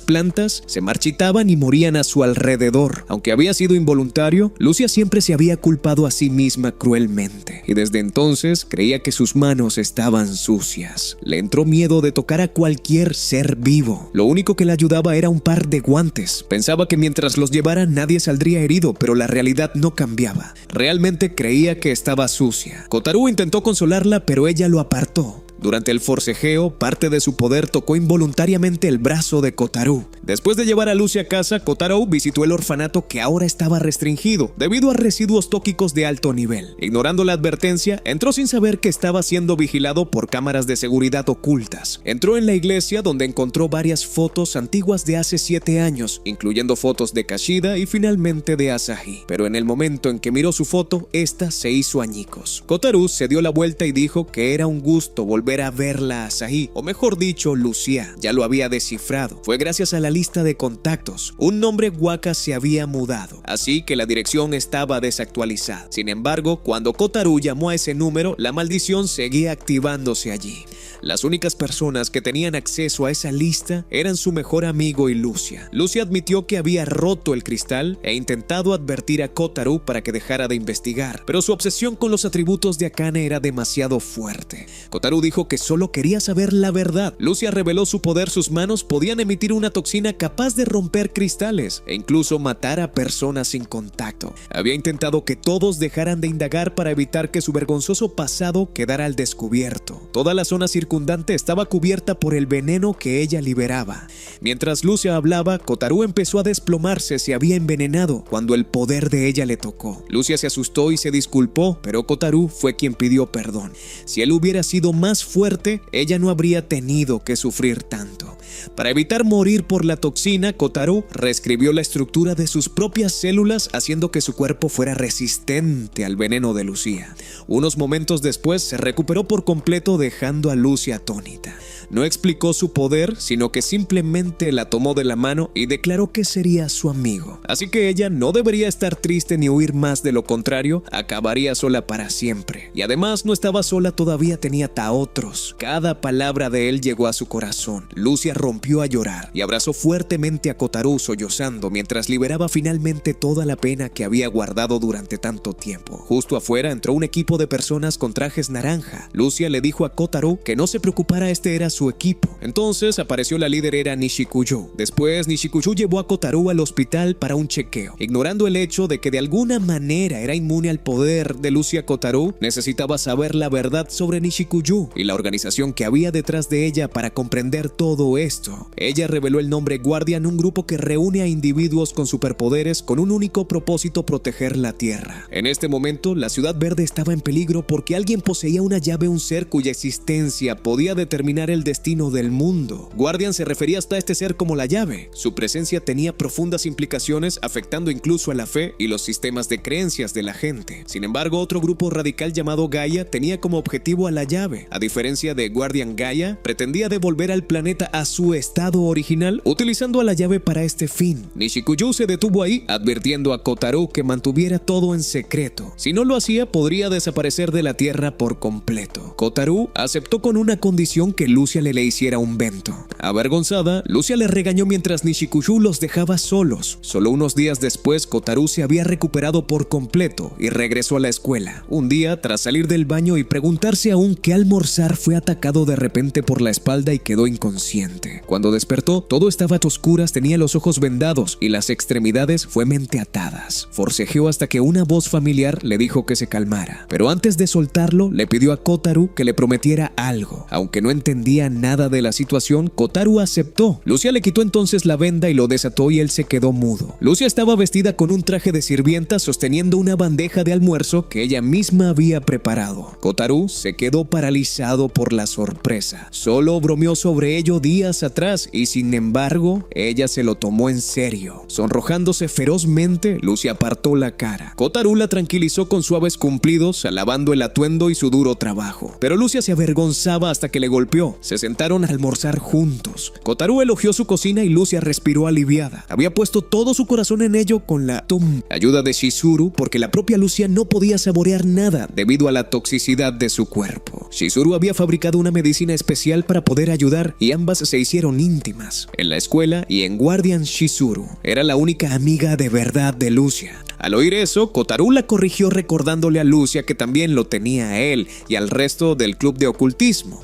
plantas se marchitaban y morían a su alrededor. Aunque había sido involuntario, Lucia siempre se había culpado a sí misma cruelmente y desde entonces creía que sus manos estaban sucias. Le entró miedo de tocar a cualquier ser vivo. Lo único que le ayudaba era un par de guantes. Pensaba que mientras los llevara nadie saldría herido, pero la realidad no cambiaba. Realmente creía que estaba sucia. Kotaro intentó consolarla, pero ella lo apartó. Durante el forcejeo, parte de su poder tocó involuntariamente el brazo de Kotaro. Después de llevar a Lucy a casa, Kotaro visitó el orfanato que ahora estaba restringido debido a residuos tóxicos de alto nivel. Ignorando la advertencia, entró sin saber que estaba siendo vigilado por cámaras de seguridad ocultas. Entró en la iglesia donde encontró varias fotos antiguas de hace 7 años, incluyendo fotos de Kashida y finalmente de Asahi. Pero en el momento en que miró su foto, esta se hizo añicos. Kotaro se dio la vuelta y dijo que era un gusto volver a verla a Asahi, o mejor dicho, Lucia. Ya lo había descifrado. Fue gracias a la lista de contactos. Un nombre Waka se había mudado, así que la dirección estaba desactualizada. Sin embargo, cuando Kotaro llamó a ese número, la maldición seguía activándose allí. Las únicas personas que tenían acceso a esa lista eran su mejor amigo y Lucia. Lucia admitió que había roto el cristal e intentado advertir a Kotaro para que dejara de investigar, pero su obsesión con los atributos de Akane era demasiado fuerte. Kotaro dijo que solo quería saber la verdad. Lucia reveló su poder, sus manos podían emitir una toxina capaz de romper cristales e incluso matar a personas sin contacto. Había intentado que todos dejaran de indagar para evitar que su vergonzoso pasado quedara al descubierto. Toda la zona circundante estaba cubierta por el veneno que ella liberaba. Mientras Lucia hablaba, Kotaro empezó a desplomarse, se había envenenado cuando el poder de ella le tocó. Lucia se asustó y se disculpó, pero Kotaro fue quien pidió perdón. Si él hubiera sido más fuerte, ella no habría tenido que sufrir tanto. Para evitar morir por la toxina, Kotaro reescribió la estructura de sus propias células, haciendo que su cuerpo fuera resistente al veneno de Lucia. Unos momentos después se recuperó por completo, dejando a Lucia atónita. No explicó su poder, sino que simplemente la tomó de la mano y declaró que sería su amigo. Así que ella no debería estar triste ni huir más, de lo contrario, acabaría sola para siempre. Y además no estaba sola, todavía tenía a otros. Cada palabra de él llegó a su corazón. Lucia rompió a llorar y abrazó fuertemente a Kotaro, sollozando mientras liberaba finalmente toda la pena que había guardado durante tanto tiempo. Justo afuera entró un equipo de personas con trajes naranja. Lucia le dijo a Kotaro que no se preocupara, este era su equipo. Entonces apareció la líder, era Nishikuyo. Después Nishikuyo llevó a Kotaro al hospital para un chequeo. Ignorando el hecho de que de alguna manera era inmune al poder de Lucia, Kotaro necesitaba saber la verdad sobre Nishikuyo y la organización que había detrás de ella para comprender todo esto. Ella reveló el nombre Guardian, un grupo que reúne a individuos con superpoderes con un único propósito: proteger la Tierra. En este momento, la Ciudad Verde estaba en peligro porque alguien poseía una llave, un ser cuya existencia podía determinar el destino del mundo. Guardian se refería hasta a este ser como la llave. Su presencia tenía profundas implicaciones, afectando incluso a la fe y los sistemas de creencias de la gente. Sin embargo, otro grupo radical llamado Gaia tenía como objetivo a la llave. A diferencia de Guardian, Gaia pretendía devolver al planeta a su estado original, utilizando a la llave para este fin. Nishikuyo se detuvo ahí, advirtiendo a Kotaro que mantuviera todo en secreto. Si no lo hacía, podría desaparecer de la Tierra por completo. Kotaro aceptó con una condición: que Lucia le hiciera un bento. Avergonzada, Lucia le regañó mientras Nishikuyo los dejaba solos. Solo unos días después, Kotaro se había recuperado por completo y regresó a la escuela. Un día, tras salir del baño y preguntarse aún qué almorzar, fue atacado de repente por la espalda y quedó inconsciente. Cuando despertó, todo estaba a oscuras, tenía los ojos vendados y las extremidades fuertemente atadas. Forcejeó hasta que una voz familiar le dijo que se calmara, pero antes de soltarlo, le pidió a Kotaro que le prometiera algo. Aunque no entendía nada de la situación, Kotaro aceptó. Lucia le quitó entonces la venda y lo desató, y él se quedó mudo. Lucia estaba vestida con un traje de sirvienta, sosteniendo una bandeja de almuerzo que ella misma había preparado. Kotaro se quedó paralizado por la sorpresa. Solo bromeó sobre ello días atrás y sin embargo, ella se lo tomó en serio. Sonrojándose ferozmente, Lucia apartó la cara. Kotaro la tranquilizó con suaves cumplidos, alabando el atuendo y su duro trabajo. Pero Lucia se avergonzaba hasta que le golpeó. Se sentaron a almorzar juntos. Kotaro elogió su cocina y Lucia respiró aliviada. Había puesto todo su corazón en ello con la ayuda de Shizuru, porque la propia Lucia no podía saborear nada debido a la toxicidad de su cuerpo. Shizuru había fabricado una medicina especial para poder ayudar y ambas se hicieron íntimas. En la escuela y en Guardian, Shizuru era la única amiga de verdad de Lucia. Al oír eso, Kotaro la corrigió, recordándole a Lucia que también lo tenía a él y al resto del club de ocultismo.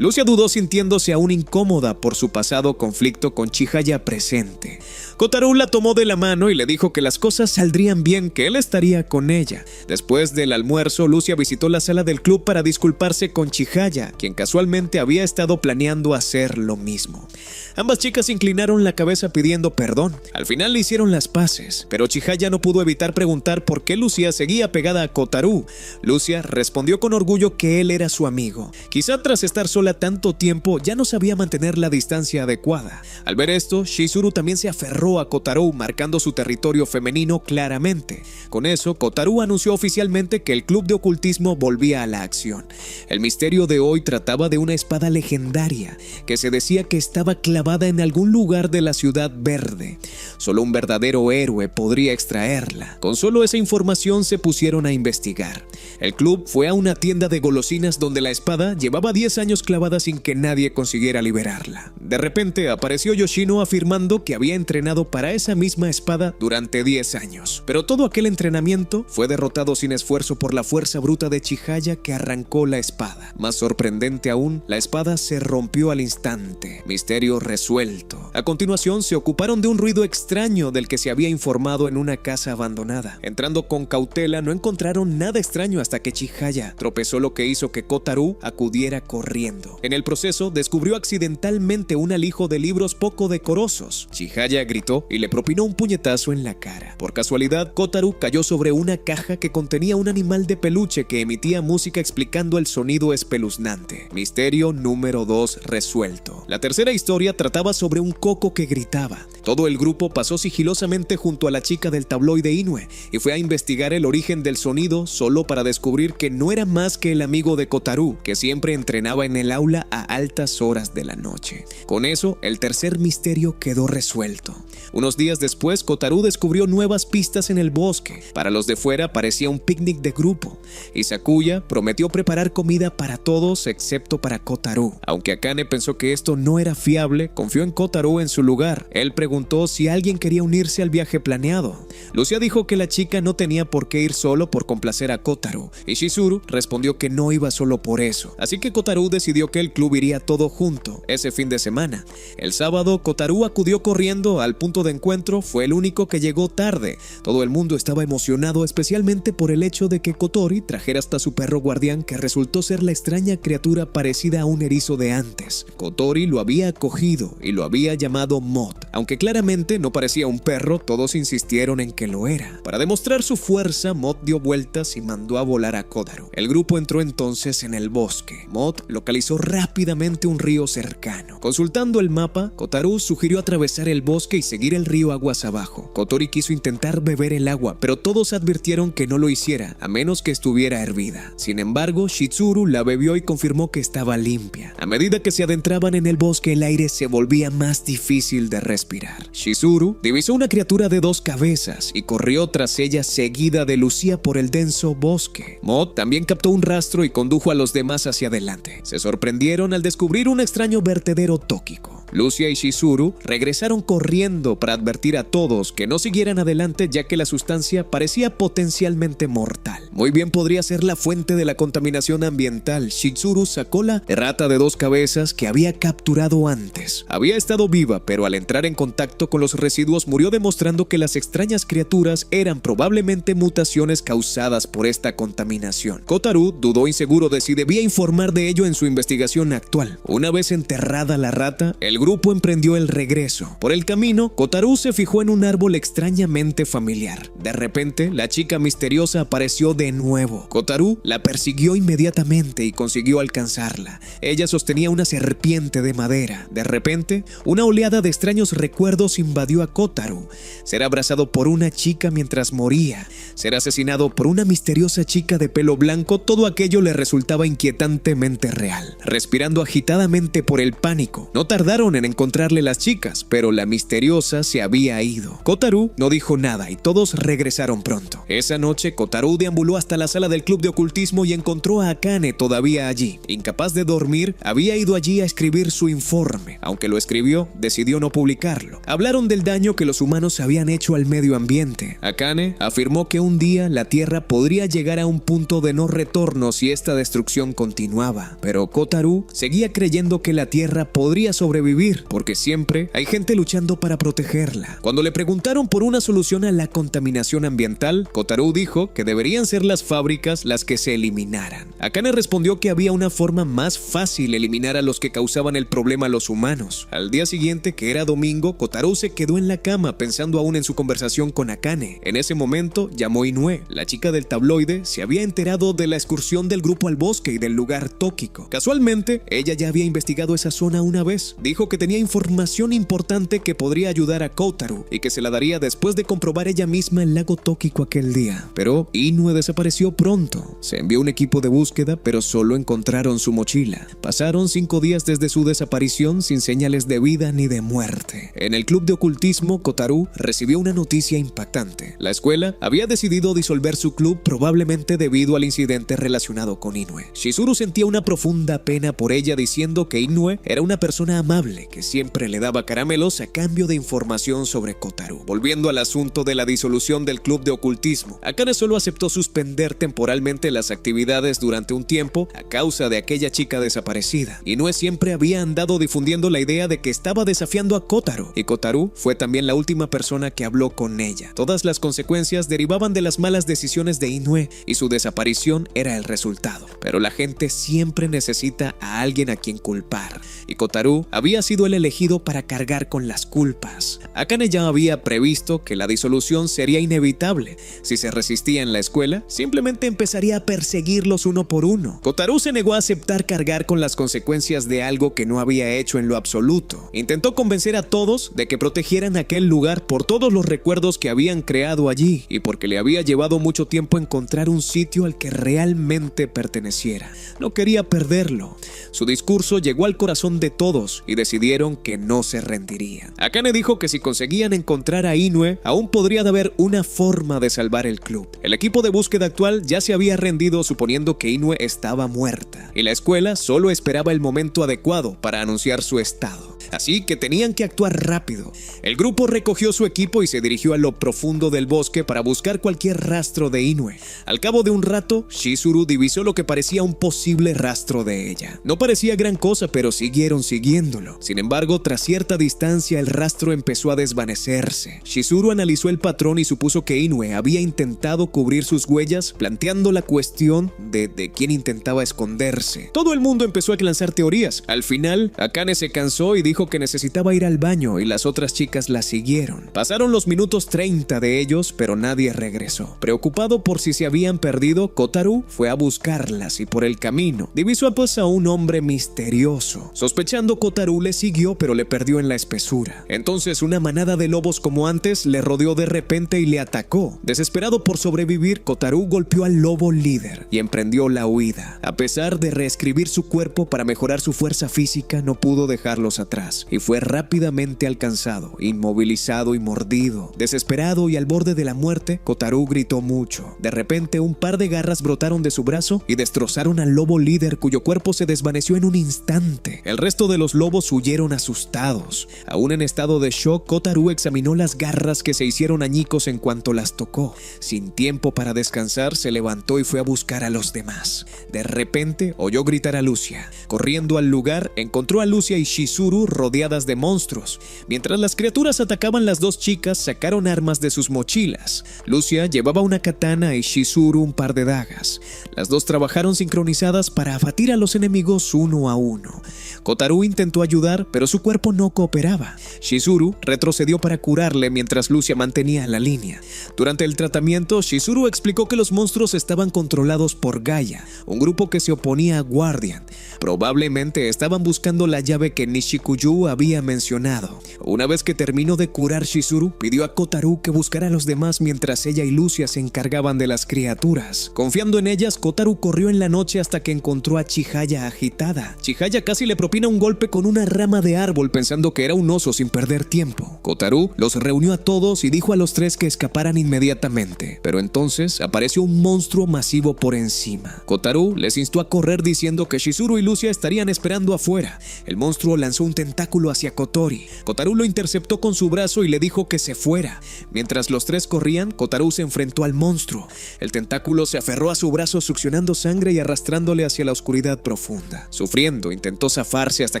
Lucia dudó sintiéndose aún incómoda por su pasado conflicto con Chihaya presente. Kotaro la tomó de la mano y le dijo que las cosas saldrían bien, que él estaría con ella. Después del almuerzo, Lucia visitó la sala del club para disculparse con Chihaya, quien casualmente había estado planeando hacer lo mismo. Ambas chicas inclinaron la cabeza pidiendo perdón. Al final le hicieron las paces, pero Chihaya no pudo evitar preguntar por qué Lucia seguía pegada a Kotaro. Lucia respondió con orgullo que él era su amigo. Quizá tras estar sola tanto tiempo ya no sabía mantener la distancia adecuada. Al ver esto, Shizuru también se aferró a Kotaro, marcando su territorio femenino claramente. Con eso, Kotaro anunció oficialmente que el club de ocultismo volvía a la acción. El misterio de hoy trataba de una espada legendaria que se decía que estaba clavada en algún lugar de la Ciudad Verde. Solo un verdadero héroe podría extraerla. Con solo esa información se pusieron a investigar. El club fue a una tienda de golosinas donde la espada llevaba 10 años clavada sin que nadie consiguiera liberarla. De repente apareció Yoshino afirmando que había entrenado para esa misma espada durante 10 años. Pero todo aquel entrenamiento fue derrotado sin esfuerzo por la fuerza bruta de Chihaya, que arrancó la espada. Más sorprendente aún, la espada se rompió al instante. Misterio resuelto. A continuación se ocuparon de un ruido extraño del que se había informado en una casa abandonada. Entrando con cautela no encontraron nada extraño hasta que Chihaya tropezó, lo que hizo que Kotaro acudiera corriendo. En el proceso descubrió accidentalmente un alijo de libros poco decorosos. Chihaya gritó y le propinó un puñetazo en la cara. Por casualidad, Kotaro cayó sobre una caja que contenía un animal de peluche que emitía música explicando el sonido espeluznante. Misterio número 2 resuelto. La tercera historia trataba sobre un coco que gritaba. Todo el grupo pasó sigilosamente junto a la chica del tabloide Inoue y fue a investigar el origen del sonido, solo para descubrir que no era más que el amigo de Kotaro, que siempre entrenaba en el aula a altas horas de la noche. Con eso, el tercer misterio quedó resuelto. Unos días después, Kotaro descubrió nuevas pistas en el bosque. Para los de fuera parecía un picnic de grupo, y Sakuya prometió preparar comida para todos excepto para Kotaro. Aunque Akane pensó que esto no era fiable, confió en Kotaro en su lugar. Él preguntó si alguien quería unirse al viaje planeado. Lucia dijo que la chica no tenía por qué ir solo por complacer a Kotaro, y Shizuru respondió que no iba solo por eso. Así que Kotaro decidió que el club iría todo junto ese fin de semana. El sábado, Kotaro acudió corriendo al punto de encuentro. Fue el único que llegó tarde. Todo el mundo estaba emocionado, especialmente por el hecho de que Kotori trajera hasta su perro guardián, que resultó ser la extraña criatura parecida a un erizo de antes. Kotori lo había acogido y lo había llamado Mod. Aunque claramente no parecía un perro, todos insistieron en que lo era. Para demostrar su fuerza, Mod dio vueltas y mandó a volar a Kotaro. El grupo entró entonces en el bosque. Mod localizó rápidamente un río cercano. Consultando el mapa, Kotaro sugirió atravesar el bosque y seguir el río aguas abajo. Kotori quiso intentar beber el agua, pero todos advirtieron que no lo hiciera, a menos que estuviera hervida. Sin embargo, Shizuru la bebió y confirmó que estaba limpia. A medida que se adentraban en el bosque, el aire se volvía más difícil de respirar. Shizuru divisó una criatura de 2 cabezas y corrió tras ella, seguida de Lucia por el denso bosque. Mod también captó un rastro y condujo a los demás hacia adelante. Se sorprendieron al descubrir un extraño vertedero tóxico. Lucia y Shizuru regresaron corriendo para advertir a todos que no siguieran adelante, ya que la sustancia parecía potencialmente mortal. Muy bien podría ser la fuente de la contaminación ambiental. Shizuru sacó la rata de 2 cabezas que había capturado antes. Había estado viva, pero al entrar en contacto con los residuos murió, demostrando que las extrañas criaturas eran probablemente mutaciones causadas por esta contaminación. Kotaro dudó, inseguro de si debía informar de ello en su investigación actual. Una vez enterrada la rata, el grupo emprendió el regreso. Por el camino, Kotaro se fijó en un árbol extrañamente familiar. De repente, la chica misteriosa apareció de nuevo. Kotaro la persiguió inmediatamente y consiguió alcanzarla. Ella sostenía una serpiente de madera. De repente, una oleada de extraños recuerdos invadió a Kotaro. Ser abrazado por una chica mientras moría, ser asesinado por una misteriosa chica de pelo blanco, todo aquello le resultaba inquietantemente real. Respirando agitadamente por el pánico, no tardaron tardaron en encontrarle las chicas, pero la misteriosa se había ido. Kotaro no dijo nada y todos regresaron pronto. Esa noche, Kotaro deambuló hasta la sala del club de ocultismo y encontró a Akane todavía allí. Incapaz de dormir, había ido allí a escribir su informe. Aunque lo escribió, decidió no publicarlo. Hablaron del daño que los humanos habían hecho al medio ambiente. Akane afirmó que un día la Tierra podría llegar a un punto de no retorno si esta destrucción continuaba. Pero Kotaro seguía creyendo que la Tierra podría sobrevivir, porque siempre hay gente luchando para protegerla. Cuando le preguntaron por una solución a la contaminación ambiental, Kotaro dijo que deberían ser las fábricas las que se eliminaran. Akane respondió que había una forma más fácil eliminar a los que causaban el problema a los humanos. Al día siguiente, que era domingo, Kotaro se quedó en la cama pensando aún en su conversación con Akane. En ese momento llamó Inoue. La chica del tabloide se había enterado de la excursión del grupo al bosque y del lugar Tokiko. Casualmente, ella ya había investigado esa zona una vez. Dijo que tenía información importante que podría ayudar a Kotaro y que se la daría después de comprobar ella misma el lago Tokiko aquel día. Pero Inoue desapareció pronto. Se envió un equipo de búsqueda, pero solo encontraron su mochila. Pasaron 5 días desde su desaparición sin señales de vida ni de muerte. En el club de ocultismo, Kotaro recibió una noticia impactante. La escuela había decidido disolver su club probablemente debido al incidente relacionado con Inoue. Shizuru sentía una profunda pena por ella, diciendo que Inoue era una persona amable que siempre le daba caramelos a cambio de información sobre Kotaro. Volviendo al asunto de la disolución del club de ocultismo, Akane solo aceptó suspender temporalmente las actividades durante un tiempo a causa de aquella chica desaparecida. Inoue siempre había andado difundiendo la idea de que estaba desafiando a Kotaro, y Kotaro fue también la última persona que habló con ella. Todas las consecuencias derivaban de las malas decisiones de Inoue y su desaparición era el resultado. Pero la gente siempre necesita a alguien a quien culpar, y Kotaro había sido el elegido para cargar con las culpas. Akane ya había previsto que la disolución sería inevitable. Si se resistía en la escuela, simplemente empezaría a perseguirlos uno por uno. Kotaro se negó a aceptar cargar con las consecuencias de algo que no había hecho en lo absoluto. Intentó convencer a todos de que protegieran aquel lugar por todos los recuerdos que habían creado allí y porque le había llevado mucho tiempo encontrar un sitio al que realmente perteneciera. No quería perderlo. Su discurso llegó al corazón de todos y decidieron que no se rendirían. Akane dijo que si conseguían encontrar a Inoue, aún podría haber una forma de salvar el club. El equipo de búsqueda actual ya se había rendido suponiendo que Inoue estaba muerta, y la escuela solo esperaba el momento adecuado para anunciar su estado. Así que tenían que actuar rápido. El grupo recogió su equipo y se dirigió a lo profundo del bosque para buscar cualquier rastro de Inoue. Al cabo de un rato, Shizuru divisó lo que parecía un posible rastro de ella. No parecía gran cosa, pero siguieron siguiéndolo. Sin embargo, tras cierta distancia, el rastro empezó a desvanecerse. Shizuru analizó el patrón y supuso que Inoue había intentado cubrir sus huellas, planteando la cuestión de quién intentaba esconderse. Todo el mundo empezó a lanzar teorías. Al final, Akane se cansó y dijo que necesitaba ir al baño y las otras chicas la siguieron. Pasaron los minutos 30 de ellos, pero nadie regresó. Preocupado por si se habían perdido, Kotaro fue a buscarlas y por el camino divisó a un hombre misterioso. Sospechando, Kotaro le siguió, pero le perdió en la espesura. Entonces una manada de lobos como antes le rodeó de repente y le atacó. Desesperado por sobrevivir, Kotaro golpeó al lobo líder y emprendió la huida. A pesar de reescribir su cuerpo para mejorar su fuerza física, no pudo dejarlos atrás y fue rápidamente alcanzado, inmovilizado y mordido. Desesperado y al borde de la muerte, Kotaro gritó mucho. De repente, un par de garras brotaron de su brazo y destrozaron al lobo líder, cuyo cuerpo se desvaneció en un instante. El resto de los lobos huyeron asustados. Aún en estado de shock, Kotaro examinó las garras que se hicieron añicos en cuanto las tocó. Sin tiempo para descansar, se levantó y fue a buscar a los demás. De repente, oyó gritar a Lucia. Corriendo al lugar, encontró a Lucia y Shizuru rodeadas de monstruos. Mientras las criaturas atacaban, las dos chicas sacaron armas de sus mochilas. Lucia llevaba una katana y Shizuru un par de dagas. Las dos trabajaron sincronizadas para abatir a los enemigos uno a uno. Kotaro intentó ayudar, pero su cuerpo no cooperaba. Shizuru retrocedió para curarle mientras Lucia mantenía la línea. Durante el tratamiento, Shizuru explicó que los monstruos estaban controlados por Gaia, un grupo que se oponía a Guardian. Probablemente estaban buscando la llave que Nishikuyu Yu había mencionado. Una vez que terminó de curar Chizuru, pidió a Kotaru que buscara a los demás mientras ella y Lucia se encargaban de las criaturas. Confiando en ellas, Kotaru corrió en la noche hasta que encontró a Chihaya agitada. Chihaya casi le propina un golpe con una rama de árbol pensando que era un oso sin perder tiempo. Kotaru los reunió a todos y dijo a los tres que escaparan inmediatamente, pero entonces apareció un monstruo masivo por encima. Kotaru les instó a correr diciendo que Chizuru y Lucia estarían esperando afuera. El monstruo lanzó un tentáculo hacia Kotori. Kotaru lo interceptó con su brazo y le dijo que se fuera. Mientras los tres corrían, Kotaru se enfrentó al monstruo. El tentáculo se aferró a su brazo succionando sangre y arrastrándole hacia la oscuridad profunda. Sufriendo, intentó zafarse hasta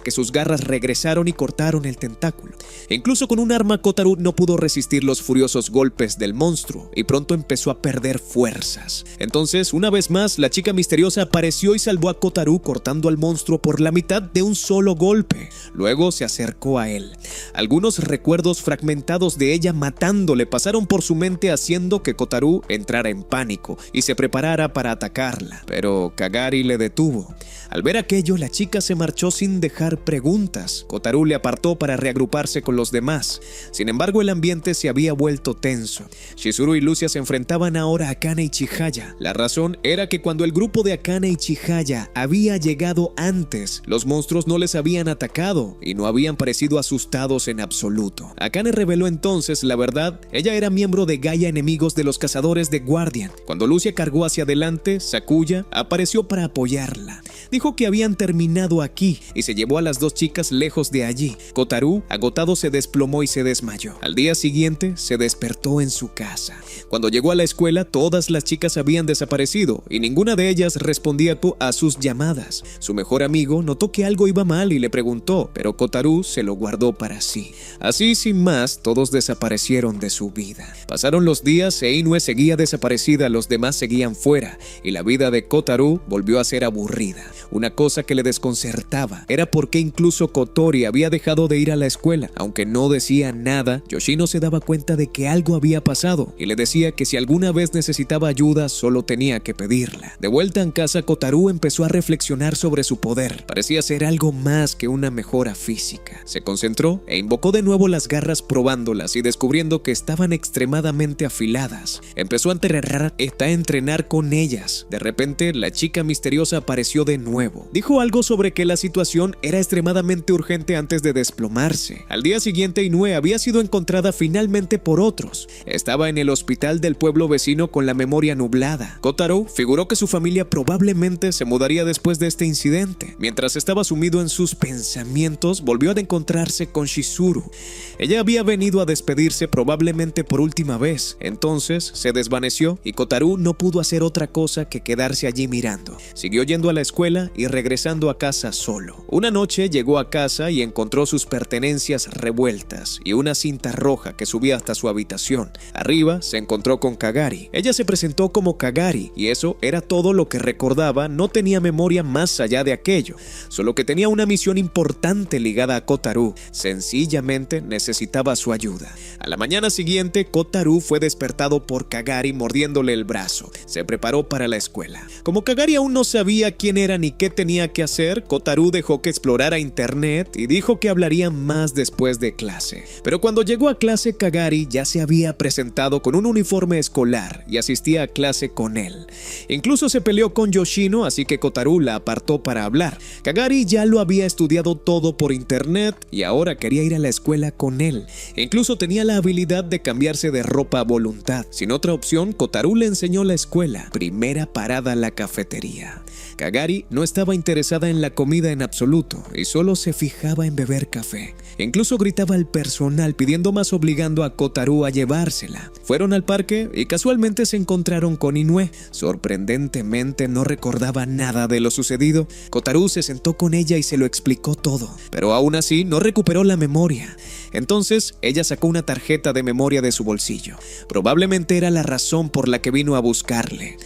que sus garras regresaron y cortaron el tentáculo. Incluso con un arma, Kotaru no pudo resistir los furiosos golpes del monstruo y pronto empezó a perder fuerzas. Entonces, una vez más, la chica misteriosa apareció y salvó a Kotaru cortando al monstruo por la mitad de un solo golpe. Luego se acercó a él. Algunos recuerdos fragmentados de ella matándole pasaron por su mente haciendo que Kotaru entrara en pánico y se preparara para atacarla. Pero Kagari le detuvo. Al ver aquello, la chica se marchó sin dejar preguntas. Kotaru le apartó para reagruparse con los demás. Sin embargo, el ambiente se había vuelto tenso. Chizuru y Lucia se enfrentaban ahora a Akane y Chihaya. La razón era que cuando el grupo de Akane y Chihaya había llegado antes, los monstruos no les habían atacado y no habían parecido asustados en absoluto. Akane reveló entonces la verdad. Ella era miembro de Gaia, enemigos de los cazadores de Guardian. Cuando Lucia cargó hacia adelante, Sakuya apareció para apoyarla. Dijo que habían terminado aquí y se llevó a las dos chicas lejos de allí. Kotaru, agotado, se desplomó y se desmayó. Al día siguiente, se despertó en su casa. Cuando llegó a la escuela, todas las chicas habían desaparecido y ninguna de ellas respondía a sus llamadas. Su mejor amigo notó que algo iba mal y le preguntó, pero Kotaru se lo guardó para sí. Así, sin más, todos desaparecieron de su vida. Pasaron los días e Inoue seguía desaparecida, los demás seguían fuera y la vida de Kotaru volvió a ser aburrida. Una cosa que le desconcertaba era por qué incluso Kotori había dejado de ir a la escuela. Aunque no decía nada, Yoshino se daba cuenta de que algo había pasado y le decía que si alguna vez necesitaba ayuda solo tenía que pedirla. De vuelta en casa, Kotaru empezó a reflexionar sobre su poder. Parecía ser algo más que una mejora física. Se concentró e invocó de nuevo las garras probándolas y descubriendo que estaban extremadamente afiladas. Empezó a entrenar con ellas. De repente, la chica misteriosa apareció de nuevo. Dijo algo sobre que la situación era extremadamente urgente antes de desplomarse. Al día siguiente, Inoue había sido encontrada finalmente por otros. Estaba en el hospital del pueblo vecino con la memoria nublada. Kotaru figuró que su familia probablemente se mudaría después de este incidente. Mientras estaba sumido en sus pensamientos, volvió a encontrarse con Chizuru. Ella había venido a despedirse probablemente por última vez. Entonces se desvaneció y Kotaru no pudo hacer otra cosa que quedarse allí mirando. Siguió yendo a la escuela y regresando a casa solo. Una noche llegó a casa y encontró sus pertenencias revueltas y una cinta roja que subía hasta su habitación. Arriba se encontró con Kagari. Ella se presentó como Kagari y eso era todo lo que recordaba. No tenía memoria más allá de aquello, solo que tenía una misión importante ligada a Kotaru. Sencillamente necesitaba su ayuda. A la mañana siguiente, Kotaru fue despertado por Kagari mordiéndole el brazo. Se preparó para la escuela. Como Kagari aún no sabía quién era ni qué tenía que hacer, Kotaru dejó que explorara internet y dijo que hablaría más después de clase. Pero cuando llegó a clase, Kagari ya se había presentado con un uniforme escolar y asistía a clase con él. Incluso se peleó con Yoshino, así que Kotaru la apartó para hablar. Kagari ya lo había estudiado todo por internet y ahora quería ir a la escuela con él. Incluso tenía la habilidad de cambiarse de ropa a voluntad. Sin otra opción, Kotaru le enseñó la escuela. Primera parada, la cafetería. Kagari no estaba interesada en la comida en absoluto y solo se fijaba en beber café. Incluso gritaba al personal pidiendo más, obligando a Kotaru a llevársela. Fueron al parque y casualmente se encontraron con Inoue. Sorprendentemente no recordaba nada de lo sucedido. Kotaru se sentó con ella y se lo explicó todo, pero aún así no recuperó la memoria. Entonces ella sacó una tarjeta de memoria de su bolsillo. Probablemente era la razón por la que vino a buscarle.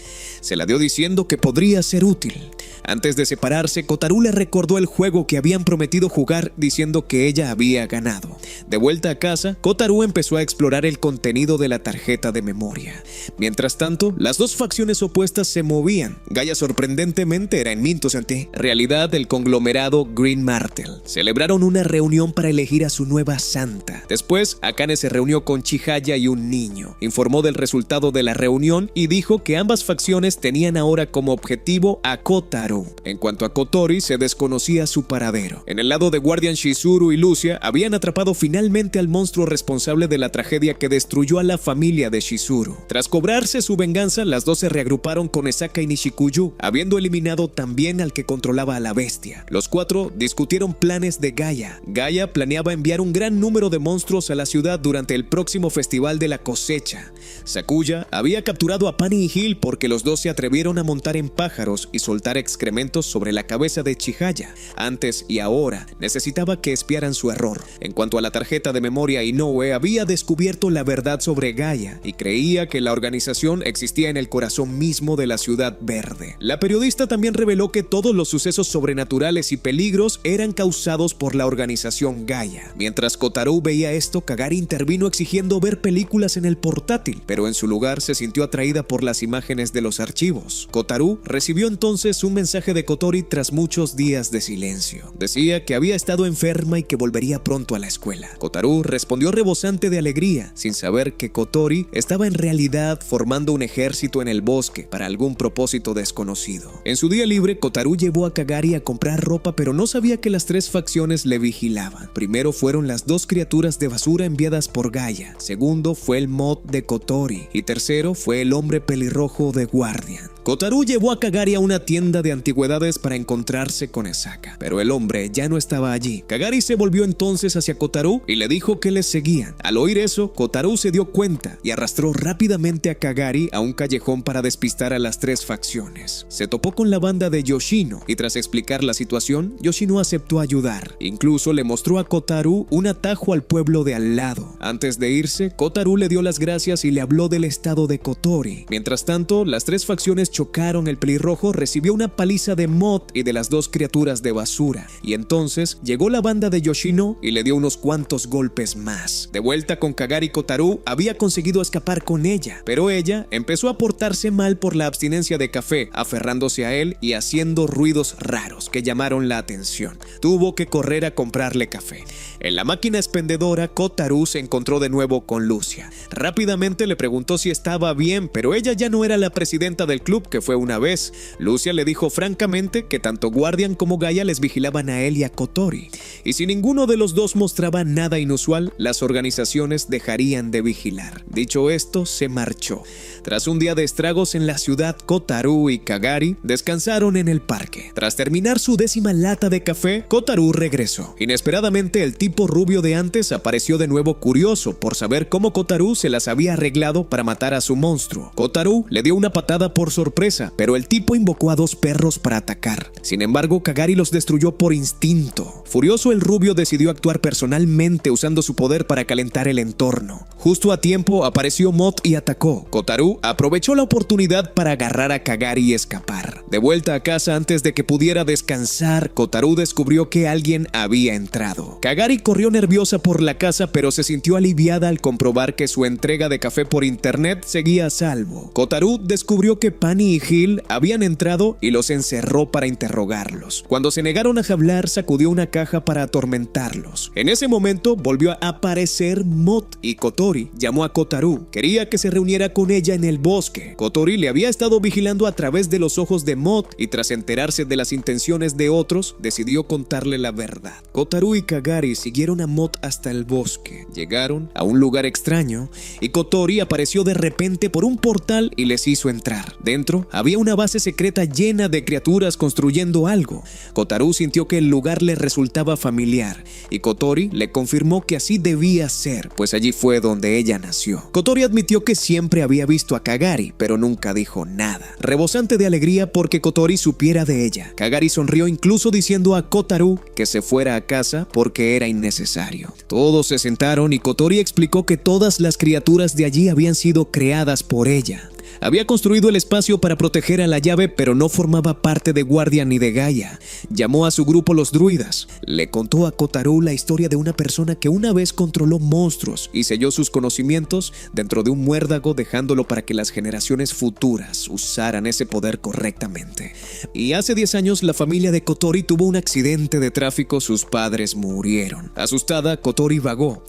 Se la dio diciendo que podría ser útil. Antes de separarse, Kotaru le recordó el juego que habían prometido jugar diciendo que ella había ganado. De vuelta a casa, Kotaru empezó a explorar el contenido de la tarjeta de memoria. Mientras tanto, las dos facciones opuestas se movían. Gaia sorprendentemente era en Mintos ante realidad el conglomerado Green Martel. Celebraron una reunión para elegir a su nueva santa. Después, Akane se reunió con Chihaya y un niño. Informó del resultado de la reunión y dijo que ambas facciones tenían ahora como objetivo a Kotaru. En cuanto a Kotori, se desconocía su paradero. En el lado de Guardian, Shizuru y Lucia habían atrapado finalmente al monstruo responsable de la tragedia que destruyó a la familia de Shizuru. Tras cobrarse su venganza, las dos se reagruparon con Esaka y Nishikuyu, habiendo eliminado también al que controlaba a la bestia. Los cuatro discutieron planes de Gaia. Gaia planeaba enviar un gran número de monstruos a la ciudad durante el próximo festival de la cosecha. Sakuya había capturado a Pani y Hill porque los dos se atrevieron a montar en pájaros y soltar excrementos sobre la cabeza de Chihaya. Antes y ahora necesitaba que espiaran su error. En cuanto a la tarjeta de memoria, Inoue había descubierto la verdad sobre Gaia y creía que la organización existía en el corazón mismo de la ciudad verde. La periodista también reveló que todos los sucesos sobrenaturales y peligros eran causados por la organización Gaia. Mientras Kotaru veía esto, Kagari intervino exigiendo ver películas en el portátil, pero en su lugar se sintió atraída por las imágenes de los archivos. Kotaru recibió entonces un mensaje de Kotori tras muchos días de silencio. Decía que había estado enferma y que volvería pronto a la escuela. Kotaru respondió rebosante de alegría, sin saber que Kotori estaba en realidad formando un ejército en el bosque para algún propósito desconocido. En su día libre, Kotaru llevó a Kagari a comprar ropa, pero no sabía que las tres facciones le vigilaban. Primero fueron las dos criaturas de basura enviadas por Gaia, segundo fue el mod de Kotori y tercero fue el hombre pelirrojo de Guardian. Kotaru llevó a Kagari a una tienda de antigüedades para encontrarse con Esaka, pero el hombre ya no estaba allí. Kagari se volvió entonces hacia Kotaru y le dijo que les seguían. Al oír eso, Kotaru se dio cuenta y arrastró rápidamente a Kagari a un callejón para despistar a las tres facciones. Se topó con la banda de Yoshino y tras explicar la situación, Yoshino aceptó ayudar. Incluso le mostró a Kotaru un atajo al pueblo de al lado. Antes de irse, Kotaru le dio las gracias y le habló del estado de Kotori. Mientras tanto, las tres facciones chocaron. El pelirrojo recibió una paliza de Mod y de las dos criaturas de basura, y entonces llegó la banda de Yoshino y le dio unos cuantos golpes más. De vuelta con Kagari, Kotaru había conseguido escapar con ella, pero ella empezó a portarse mal por la abstinencia de café, aferrándose a él y haciendo ruidos raros que llamaron la atención. Tuvo que correr a comprarle café. En la máquina expendedora, Kotaru se encontró de nuevo con Lucia. Rápidamente le preguntó si estaba bien, pero ella ya no era la presidenta del club que fue una vez. Lucia le dijo francamente que tanto Guardian como Gaia les vigilaban a él y a Kotori, y si ninguno de los dos mostraba nada inusual, las organizaciones dejarían de vigilar. Dicho esto, se marchó. Tras un día de estragos en la ciudad, Kotaru y Kagari descansaron en el parque. Tras terminar su 10ª lata de café, Kotaru regresó. Inesperadamente, el tipo rubio de antes apareció de nuevo, curioso por saber cómo Kotaru se las había arreglado para matar a su monstruo. Kotaru le dio una patada por sorpresa, pero el tipo invocó a dos perros para atacar. Sin embargo, Kagari los destruyó por instinto. Furioso, el rubio decidió actuar personalmente usando su poder para calentar el entorno. Justo a tiempo apareció Mod y atacó. Kotaru aprovechó la oportunidad para agarrar a Kagari y escapar. De vuelta a casa, antes de que pudiera descansar, Kotaru descubrió que alguien había entrado. Kagari corrió nerviosa por la casa, pero se sintió aliviada al comprobar que su entrega de café por internet seguía a salvo. Kotaru descubrió que Pani y Hill habían entrado y los encerró para interrogarlos. Cuando se negaron a hablar, sacudió una caja para atormentarlos. En ese momento volvió a aparecer Mod y Kotori llamó a Kotaru. Quería que se reuniera con ella en el bosque. Kotori le había estado vigilando a través de los ojos de Mod y tras enterarse de las intenciones de otros, decidió contarle la verdad. Kotaru y Kagari siguieron a Mod hasta el bosque. Llegaron a un lugar extraño y Kotori apareció de repente por un portal y les hizo entrar. Dentro había una base secreta llena de criaturas construyendo algo. Kotaru sintió que el lugar le resultaba familiar y Kotori le confirmó que así debía ser, pues allí fue donde ella nació. Kotori admitió que siempre había visto a Kagari, pero nunca dijo nada. Rebosante de alegría porque Kotori supiera de ella, Kagari sonrió incluso diciendo a Kotaru que se fuera a casa porque era innecesario. Todos se sentaron y Kotori explicó que todas las criaturas de allí habían sido creadas por ella. Había construido el espacio para proteger a la llave, pero no formaba parte de Guardian ni de Gaia. Llamó a su grupo los druidas. Le contó a Kotaru la historia de una persona que una vez controló monstruos y selló sus conocimientos dentro de un muérdago, dejándolo para que las generaciones futuras usaran ese poder correctamente. Y hace 10 años la familia de Kotori tuvo un accidente de tráfico, sus padres murieron. Asustada, Kotori vagó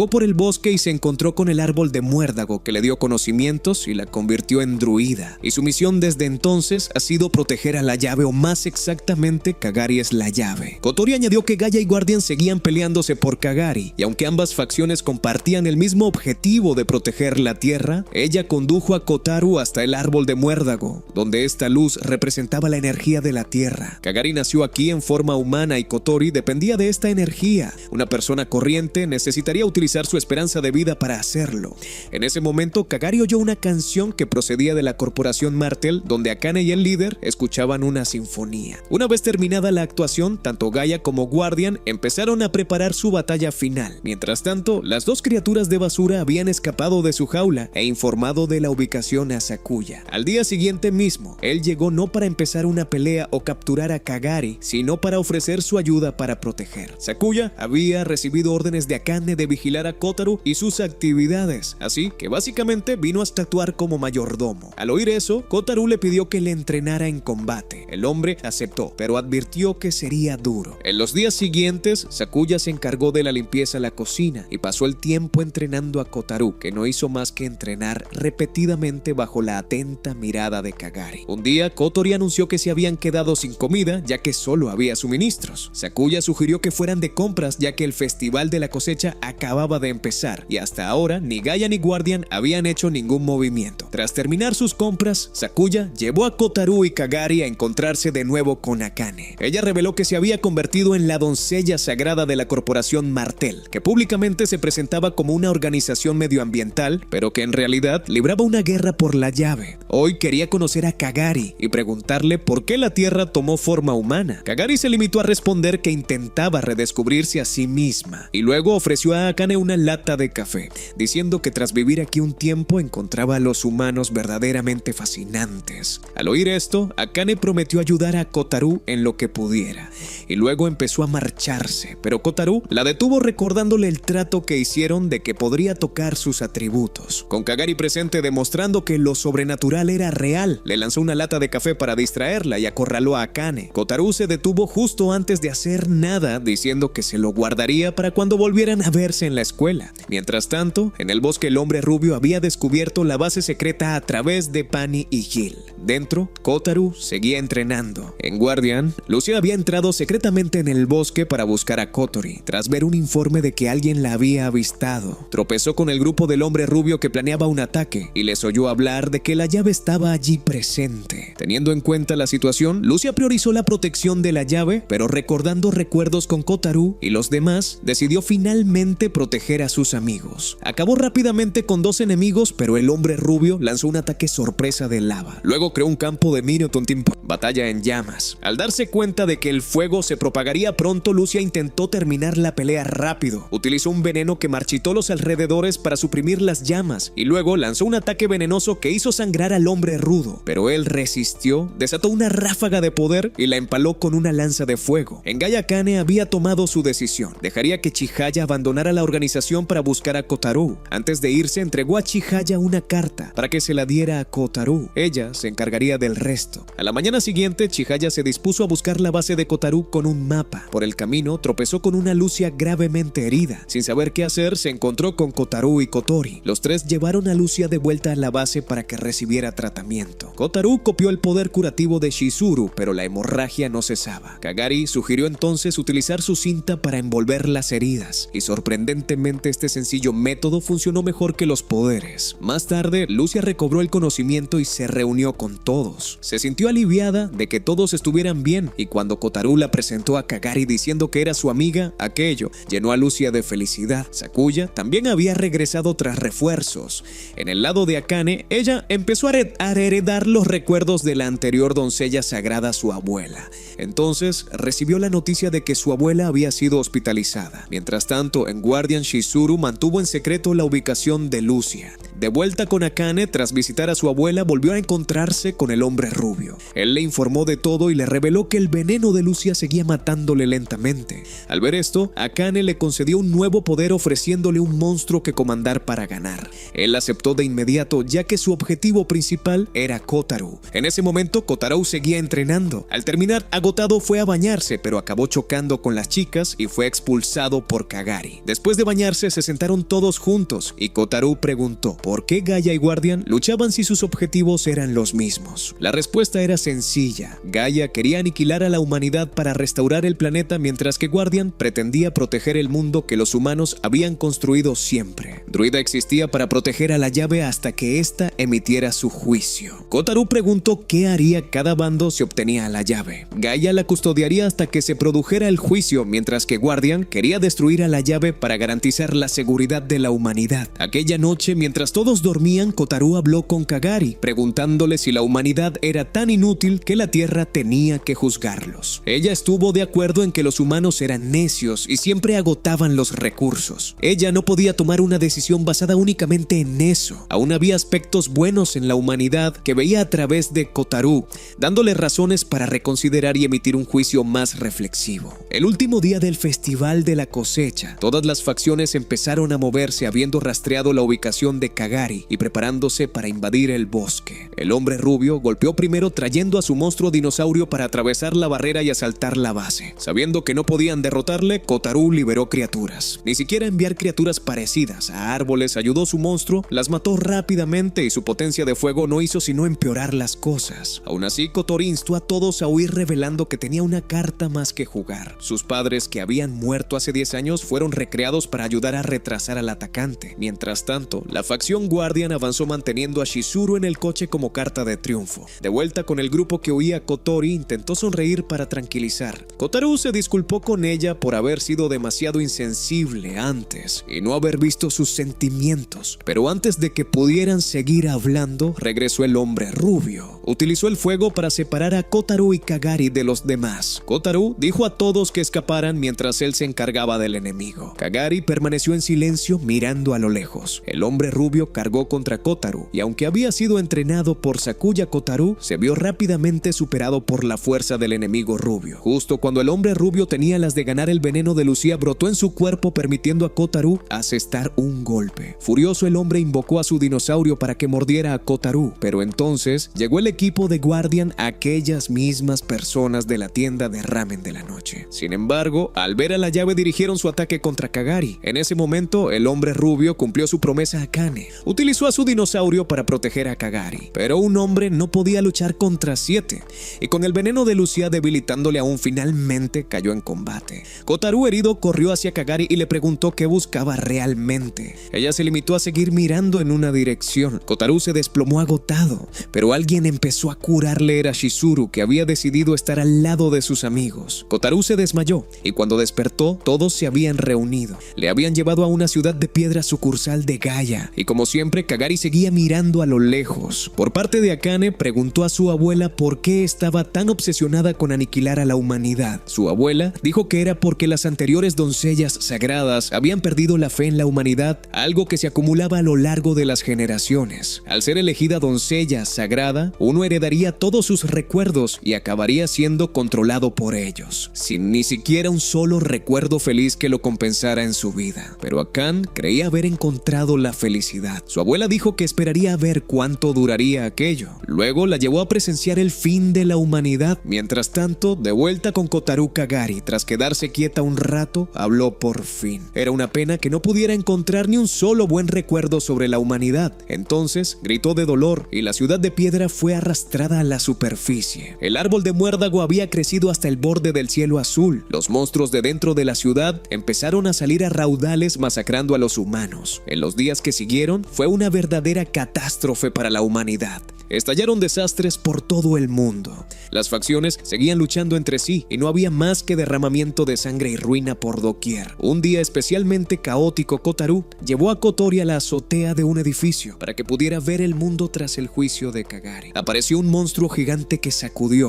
por el bosque y se encontró con el árbol de muérdago que le dio conocimientos y la convirtió en druida. Y su misión desde entonces ha sido proteger a la llave, o más exactamente, Kagari es la llave. Kotori añadió que Gaia y Guardian seguían peleándose por Kagari, y aunque ambas facciones compartían el mismo objetivo de proteger la tierra, ella condujo a Kotaru hasta el árbol de muérdago, donde esta luz representaba la energía de la tierra. Kagari nació aquí en forma humana y Kotori dependía de esta energía. Una persona corriente necesitaría utilizar su esperanza de vida para hacerlo. En ese momento, Kagari oyó una canción que procedía de la corporación Martel, donde Akane y el líder escuchaban una sinfonía. Una vez terminada la actuación, tanto Gaia como Guardian empezaron a preparar su batalla final. Mientras tanto, las dos criaturas de basura habían escapado de su jaula e informado de la ubicación a Sakuya. Al día siguiente mismo, él llegó no para empezar una pelea o capturar a Kagari, sino para ofrecer su ayuda para proteger. Sakuya había recibido órdenes de Akane de vigilar a Kotaru y sus actividades, así que básicamente vino hasta actuar como mayordomo. Al oír eso, Kotaru le pidió que le entrenara en combate. El hombre aceptó, pero advirtió que sería duro. En los días siguientes, Sakuya se encargó de la limpieza de la cocina y pasó el tiempo entrenando a Kotaru, que no hizo más que entrenar repetidamente bajo la atenta mirada de Kagari. Un día, Kotori anunció que se habían quedado sin comida, ya que solo había suministros. Sakuya sugirió que fueran de compras, ya que el festival de la cosecha acababa de empezar, y hasta ahora ni Gaia ni Guardian habían hecho ningún movimiento. Tras terminar sus compras, Sakuya llevó a Kotaru y Kagari a encontrarse de nuevo con Akane. Ella reveló que se había convertido en la doncella sagrada de la corporación Martel, que públicamente se presentaba como una organización medioambiental, pero que en realidad libraba una guerra por la llave. Hoy quería conocer a Kagari y preguntarle por qué la Tierra tomó forma humana. Kagari se limitó a responder que intentaba redescubrirse a sí misma, y luego ofreció a Akane una lata de café, diciendo que tras vivir aquí un tiempo encontraba a los humanos verdaderamente fascinantes. Al oír esto, Akane prometió ayudar a Kotaru en lo que pudiera, y luego empezó a marcharse, pero Kotaru la detuvo recordándole el trato que hicieron de que podría tocar sus atributos. Con Kagari presente demostrando que lo sobrenatural era real, le lanzó una lata de café para distraerla y acorraló a Akane. Kotaru se detuvo justo antes de hacer nada, diciendo que se lo guardaría para cuando volvieran a verse en la escuela. Mientras tanto, en el bosque el hombre rubio había descubierto la base secreta a través de Pani y Gil. Dentro, Kotaru seguía entrenando. En Guardian, Lucia había entrado secretamente en el bosque para buscar a Kotori, tras ver un informe de que alguien la había avistado. Tropezó con el grupo del hombre rubio que planeaba un ataque y les oyó hablar de que la llave estaba allí presente. Teniendo en cuenta la situación, Lucia priorizó la protección de la llave, pero recordando recuerdos con Kotaru y los demás, decidió finalmente proteger a sus amigos. Acabó rápidamente con 2 enemigos, pero el hombre rubio lanzó un ataque sorpresa de lava. Luego creó un campo de Minotaur, batalla en llamas. Al darse cuenta de que el fuego se propagaría pronto, Lucia intentó terminar la pelea rápido. Utilizó un veneno que marchitó los alrededores para suprimir las llamas, y luego lanzó un ataque venenoso que hizo sangrar al hombre rudo. Pero él resistió, desató una ráfaga de poder y la empaló con una lanza de fuego. En Gaia Akane había tomado su decisión. Dejaría que Chihaya abandonara la organización para buscar a Kotaru. Antes de irse, entregó a Chihaya una carta para que se la diera a Kotaru. Ella se encargaría del resto. A la mañana siguiente, Chihaya se dispuso a buscar la base de Kotaru con un mapa. Por el camino, tropezó con una Lucia gravemente herida. Sin saber qué hacer, se encontró con Kotaru y Kotori. Los tres llevaron a Lucia de vuelta a la base para que recibiera tratamiento. Kotaru copió el poder curativo de Shizuru, pero la hemorragia no cesaba. Kagari sugirió entonces utilizar su cinta para envolver las heridas, y sorprendentemente este sencillo método funcionó mejor que los poderes. Más tarde, Lucia recobró el conocimiento y se reunió con todos. Se sintió aliviada de que todos estuvieran bien, y cuando Kotaru la presentó a Kagari diciendo que era su amiga, aquello llenó a Lucia de felicidad. Sakuya también había regresado tras refuerzos. En el lado de Akane, ella empezó a heredar los recuerdos de la anterior doncella sagrada, su abuela. Entonces, recibió la noticia de que su abuela había sido hospitalizada. Mientras tanto, en Guardian, Shizuru mantuvo en secreto la ubicación de Lucia. De vuelta con Akane, tras tras visitar a su abuela, volvió a encontrarse con el hombre rubio. Él le informó de todo y le reveló que el veneno de Lucia seguía matándole lentamente. Al ver esto, Akane le concedió un nuevo poder ofreciéndole un monstruo que comandar para ganar. Él aceptó de inmediato, ya que su objetivo principal era Kotaro. En ese momento, Kotaro seguía entrenando. Al terminar, agotado, fue a bañarse, pero acabó chocando con las chicas y fue expulsado por Kagari. Después de bañarse, se sentaron todos juntos y Kotaro preguntó ¿por qué Gaia y Guardian luchaban si sus objetivos eran los mismos? La respuesta era sencilla. Gaia quería aniquilar a la humanidad para restaurar el planeta, mientras que Guardian pretendía proteger el mundo que los humanos habían construido siempre. Druida existía para proteger a la llave hasta que ésta emitiera su juicio. Kotaro preguntó qué haría cada bando si obtenía la llave. Gaia la custodiaría hasta que se produjera el juicio, mientras que Guardian quería destruir a la llave para garantizar la seguridad de la humanidad. Aquella noche, mientras todos dormían, Kotaro habló con Kagari, preguntándole si la humanidad era tan inútil que la Tierra tenía que juzgarlos. Ella estuvo de acuerdo en que los humanos eran necios y siempre agotaban los recursos. Ella no podía tomar una decisión basada únicamente en eso. Aún había aspectos buenos en la humanidad que veía a través de Kotaro, dándole razones para reconsiderar y emitir un juicio más reflexivo. El último día del festival de la cosecha, todas las facciones empezaron a moverse, habiendo rastreado la ubicación de Kagari y preparándose para invadir el bosque. El hombre rubio golpeó primero, trayendo a su monstruo dinosaurio para atravesar la barrera y asaltar la base. Sabiendo que no podían derrotarle, Kotaro liberó criaturas. Ni siquiera enviar criaturas parecidas a árboles ayudó a su monstruo, las mató rápidamente y su potencia de fuego no hizo sino empeorar las cosas. Aún así, Kotaro instó a todos a huir, revelando que tenía una carta más que jugar. Sus padres, que habían muerto hace 10 años, fueron recreados para ayudar a retrasar al atacante. Mientras tanto, la facción Guardian avanzó manteniendo a Shizuru en el coche como carta de triunfo. De vuelta con el grupo que huía, Kotori intentó sonreír para tranquilizar. Kotaro se disculpó con ella por haber sido demasiado insensible antes y no haber visto sus sentimientos, pero antes de que pudieran seguir hablando, regresó el hombre rubio. Utilizó el fuego para separar a Kotaro y Kagari de los demás. Kotaro dijo a todos que escaparan mientras él se encargaba del enemigo. Kagari permaneció en silencio mirando a lo lejos. El hombre rubio cargó contra Kotaro y aunque había sido entrenado por Sakuya, Kotaro se vio rápidamente superado por la fuerza del enemigo rubio. Justo cuando el hombre rubio tenía las de ganar, el veneno de Lucia brotó en su cuerpo, permitiendo a Kotaro asestar un golpe. Furioso, el hombre invocó a su dinosaurio para que mordiera a Kotaro, pero entonces llegó el equipo de Guardian, aquellas mismas personas de la tienda de ramen de la noche. Sin embargo, al ver a la llave, dirigieron su ataque contra Kagari. En ese momento, el hombre rubio cumplió su promesa a Akane. Utilizó a su dinosaurio para proteger a Kagari, pero un hombre no podía luchar contra 7, y con el veneno de Lucia debilitándole aún, finalmente cayó en combate. Kotaro, herido, corrió hacia Kagari y le preguntó qué buscaba realmente. Ella se limitó a seguir mirando en una dirección. Kotaro se desplomó agotado, pero alguien empezó a curarle. Era Shizuru, que había decidido estar al lado de sus amigos. Kotaro se desmayó y cuando despertó, todos se habían reunido. Le habían llevado a una ciudad de piedra sucursal de Gaia, y como siempre, Kagari seguía mirando a lo lejos. Por parte de Akane, preguntó a su abuela por qué estaba tan obsesionada con aniquilar a la humanidad. Su abuela dijo que era porque las anteriores doncellas sagradas habían perdido la fe en la humanidad, algo que se acumulaba a lo largo de las generaciones. Al ser elegida doncella sagrada, uno heredaría todos sus recuerdos y acabaría siendo controlado por ellos, sin ni siquiera un solo recuerdo feliz que lo compensara en su vida. Pero Akane creía haber encontrado la felicidad. Su abuela dijo que esperaría a ver cuánto duraría aquello. Luego la llevó a presenciar el fin de la humanidad. Mientras tanto, de vuelta con Kotaro, Kagari, tras quedarse quieta un rato, habló por fin. Era una pena que no pudiera encontrar ni un solo buen recuerdo sobre la humanidad. Entonces gritó de dolor y la ciudad de piedra fue arrastrada a la superficie. El árbol de muérdago había crecido hasta el borde del cielo azul. Los monstruos de dentro de la ciudad empezaron a salir a raudales, masacrando a los humanos. En los días que siguieron, fue una verdadera catástrofe para la humanidad. Estallaron desastres por todo el mundo. Las facciones seguían luchando entre sí y no había más que derramamiento de sangre y ruina por doquier. Un día especialmente caótico, Kotaro llevó a Kotori a la azotea de un edificio para que pudiera ver el mundo tras el juicio de Kagari. Apareció un monstruo gigante que sacudió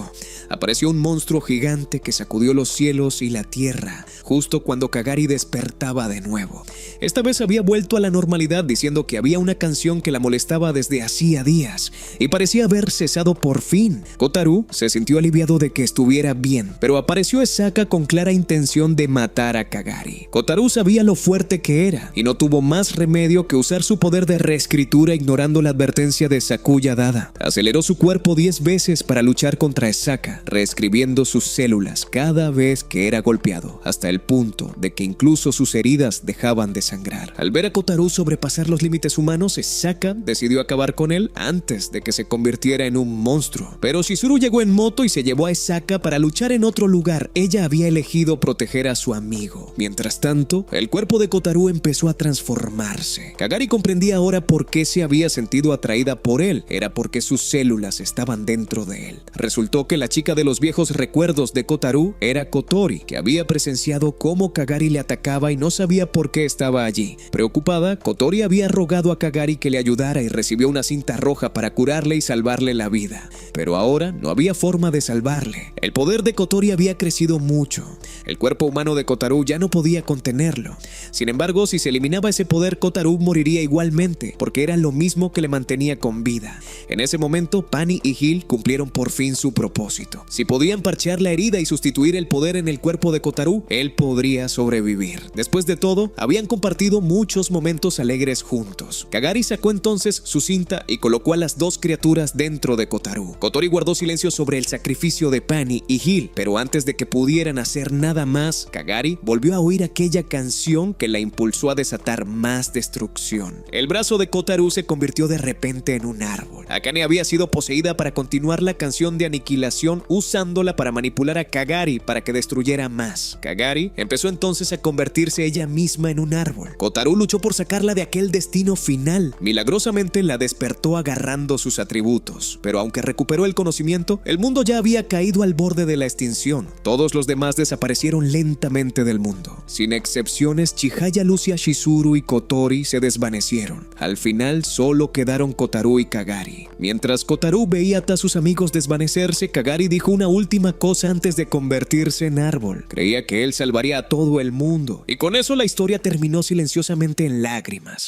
los cielos y la tierra, justo cuando Kagari despertaba de nuevo. Esta vez había vuelto a la normalidad, diciendo que había una canción que la molestaba molestaba desde hacía días y parecía haber cesado por fin. Kotaru se sintió aliviado de que estuviera bien, pero apareció Esaka con clara intención de matar a Kagari. Kotaru sabía lo fuerte que era y no tuvo más remedio que usar su poder de reescritura ignorando la advertencia de Sakuya dada. Aceleró su cuerpo 10 veces para luchar contra Esaka, reescribiendo sus células cada vez que era golpeado, hasta el punto de que incluso sus heridas dejaban de sangrar. Al ver a Kotaru sobrepasar los límites humanos, Esaka decidió acabar con él antes de que se convirtiera en un monstruo. Pero Chizuru llegó en moto y se llevó a Esaka para luchar en otro lugar. Ella había elegido proteger a su amigo. Mientras tanto, el cuerpo de Kotaru empezó a transformarse. Kagari comprendía ahora por qué se había sentido atraída por él. Era porque sus células estaban dentro de él. Resultó que la chica de los viejos recuerdos de Kotaru era Kotori, que había presenciado cómo Kagari le atacaba y no sabía por qué estaba allí. Preocupada, Kotori había rogado a Kagari que le ayudara y recibió una cinta roja para curarle y salvarle la vida. Pero ahora no había forma de salvarle. El poder de Kotori había crecido mucho. El cuerpo humano de Kotaru ya no podía contenerlo. Sin embargo, si se eliminaba ese poder, Kotaru moriría igualmente, porque era lo mismo que le mantenía con vida. En ese momento, Pani y Gil cumplieron por fin su propósito. Si podían parchear la herida y sustituir el poder en el cuerpo de Kotaru, él podría sobrevivir. Después de todo, habían compartido muchos momentos alegres juntos. Kagari sacó entonces su cinta y colocó a las dos criaturas dentro de Kotaru. Kotori guardó silencio sobre el sacrificio de Pani y Gil, pero antes de que pudieran hacer nada más, Kagari volvió a oír aquella canción que la impulsó a desatar más destrucción. El brazo de Kotaru se convirtió de repente en un árbol. Akane había sido poseída para continuar la canción de aniquilación, usándola para manipular a Kagari para que destruyera más. Kagari empezó entonces a convertirse ella misma en un árbol. Kotaru luchó por sacarla de aquel destino final. Milagrosamente la despertó agarrando sus atributos, pero aunque recuperó el conocimiento, el mundo ya había caído al borde de la extinción. Todos los demás desaparecieron lentamente del mundo. Sin excepciones, Chihaya, Lucia, Chizuru y Kotori se desvanecieron. Al final solo quedaron Kotaru y Kagari. Mientras Kotaru veía a sus amigos desvanecerse, Kagari dijo una última cosa antes de convertirse en árbol. Creía que él salvaría a todo el mundo. Y con eso la historia terminó silenciosamente en lágrimas.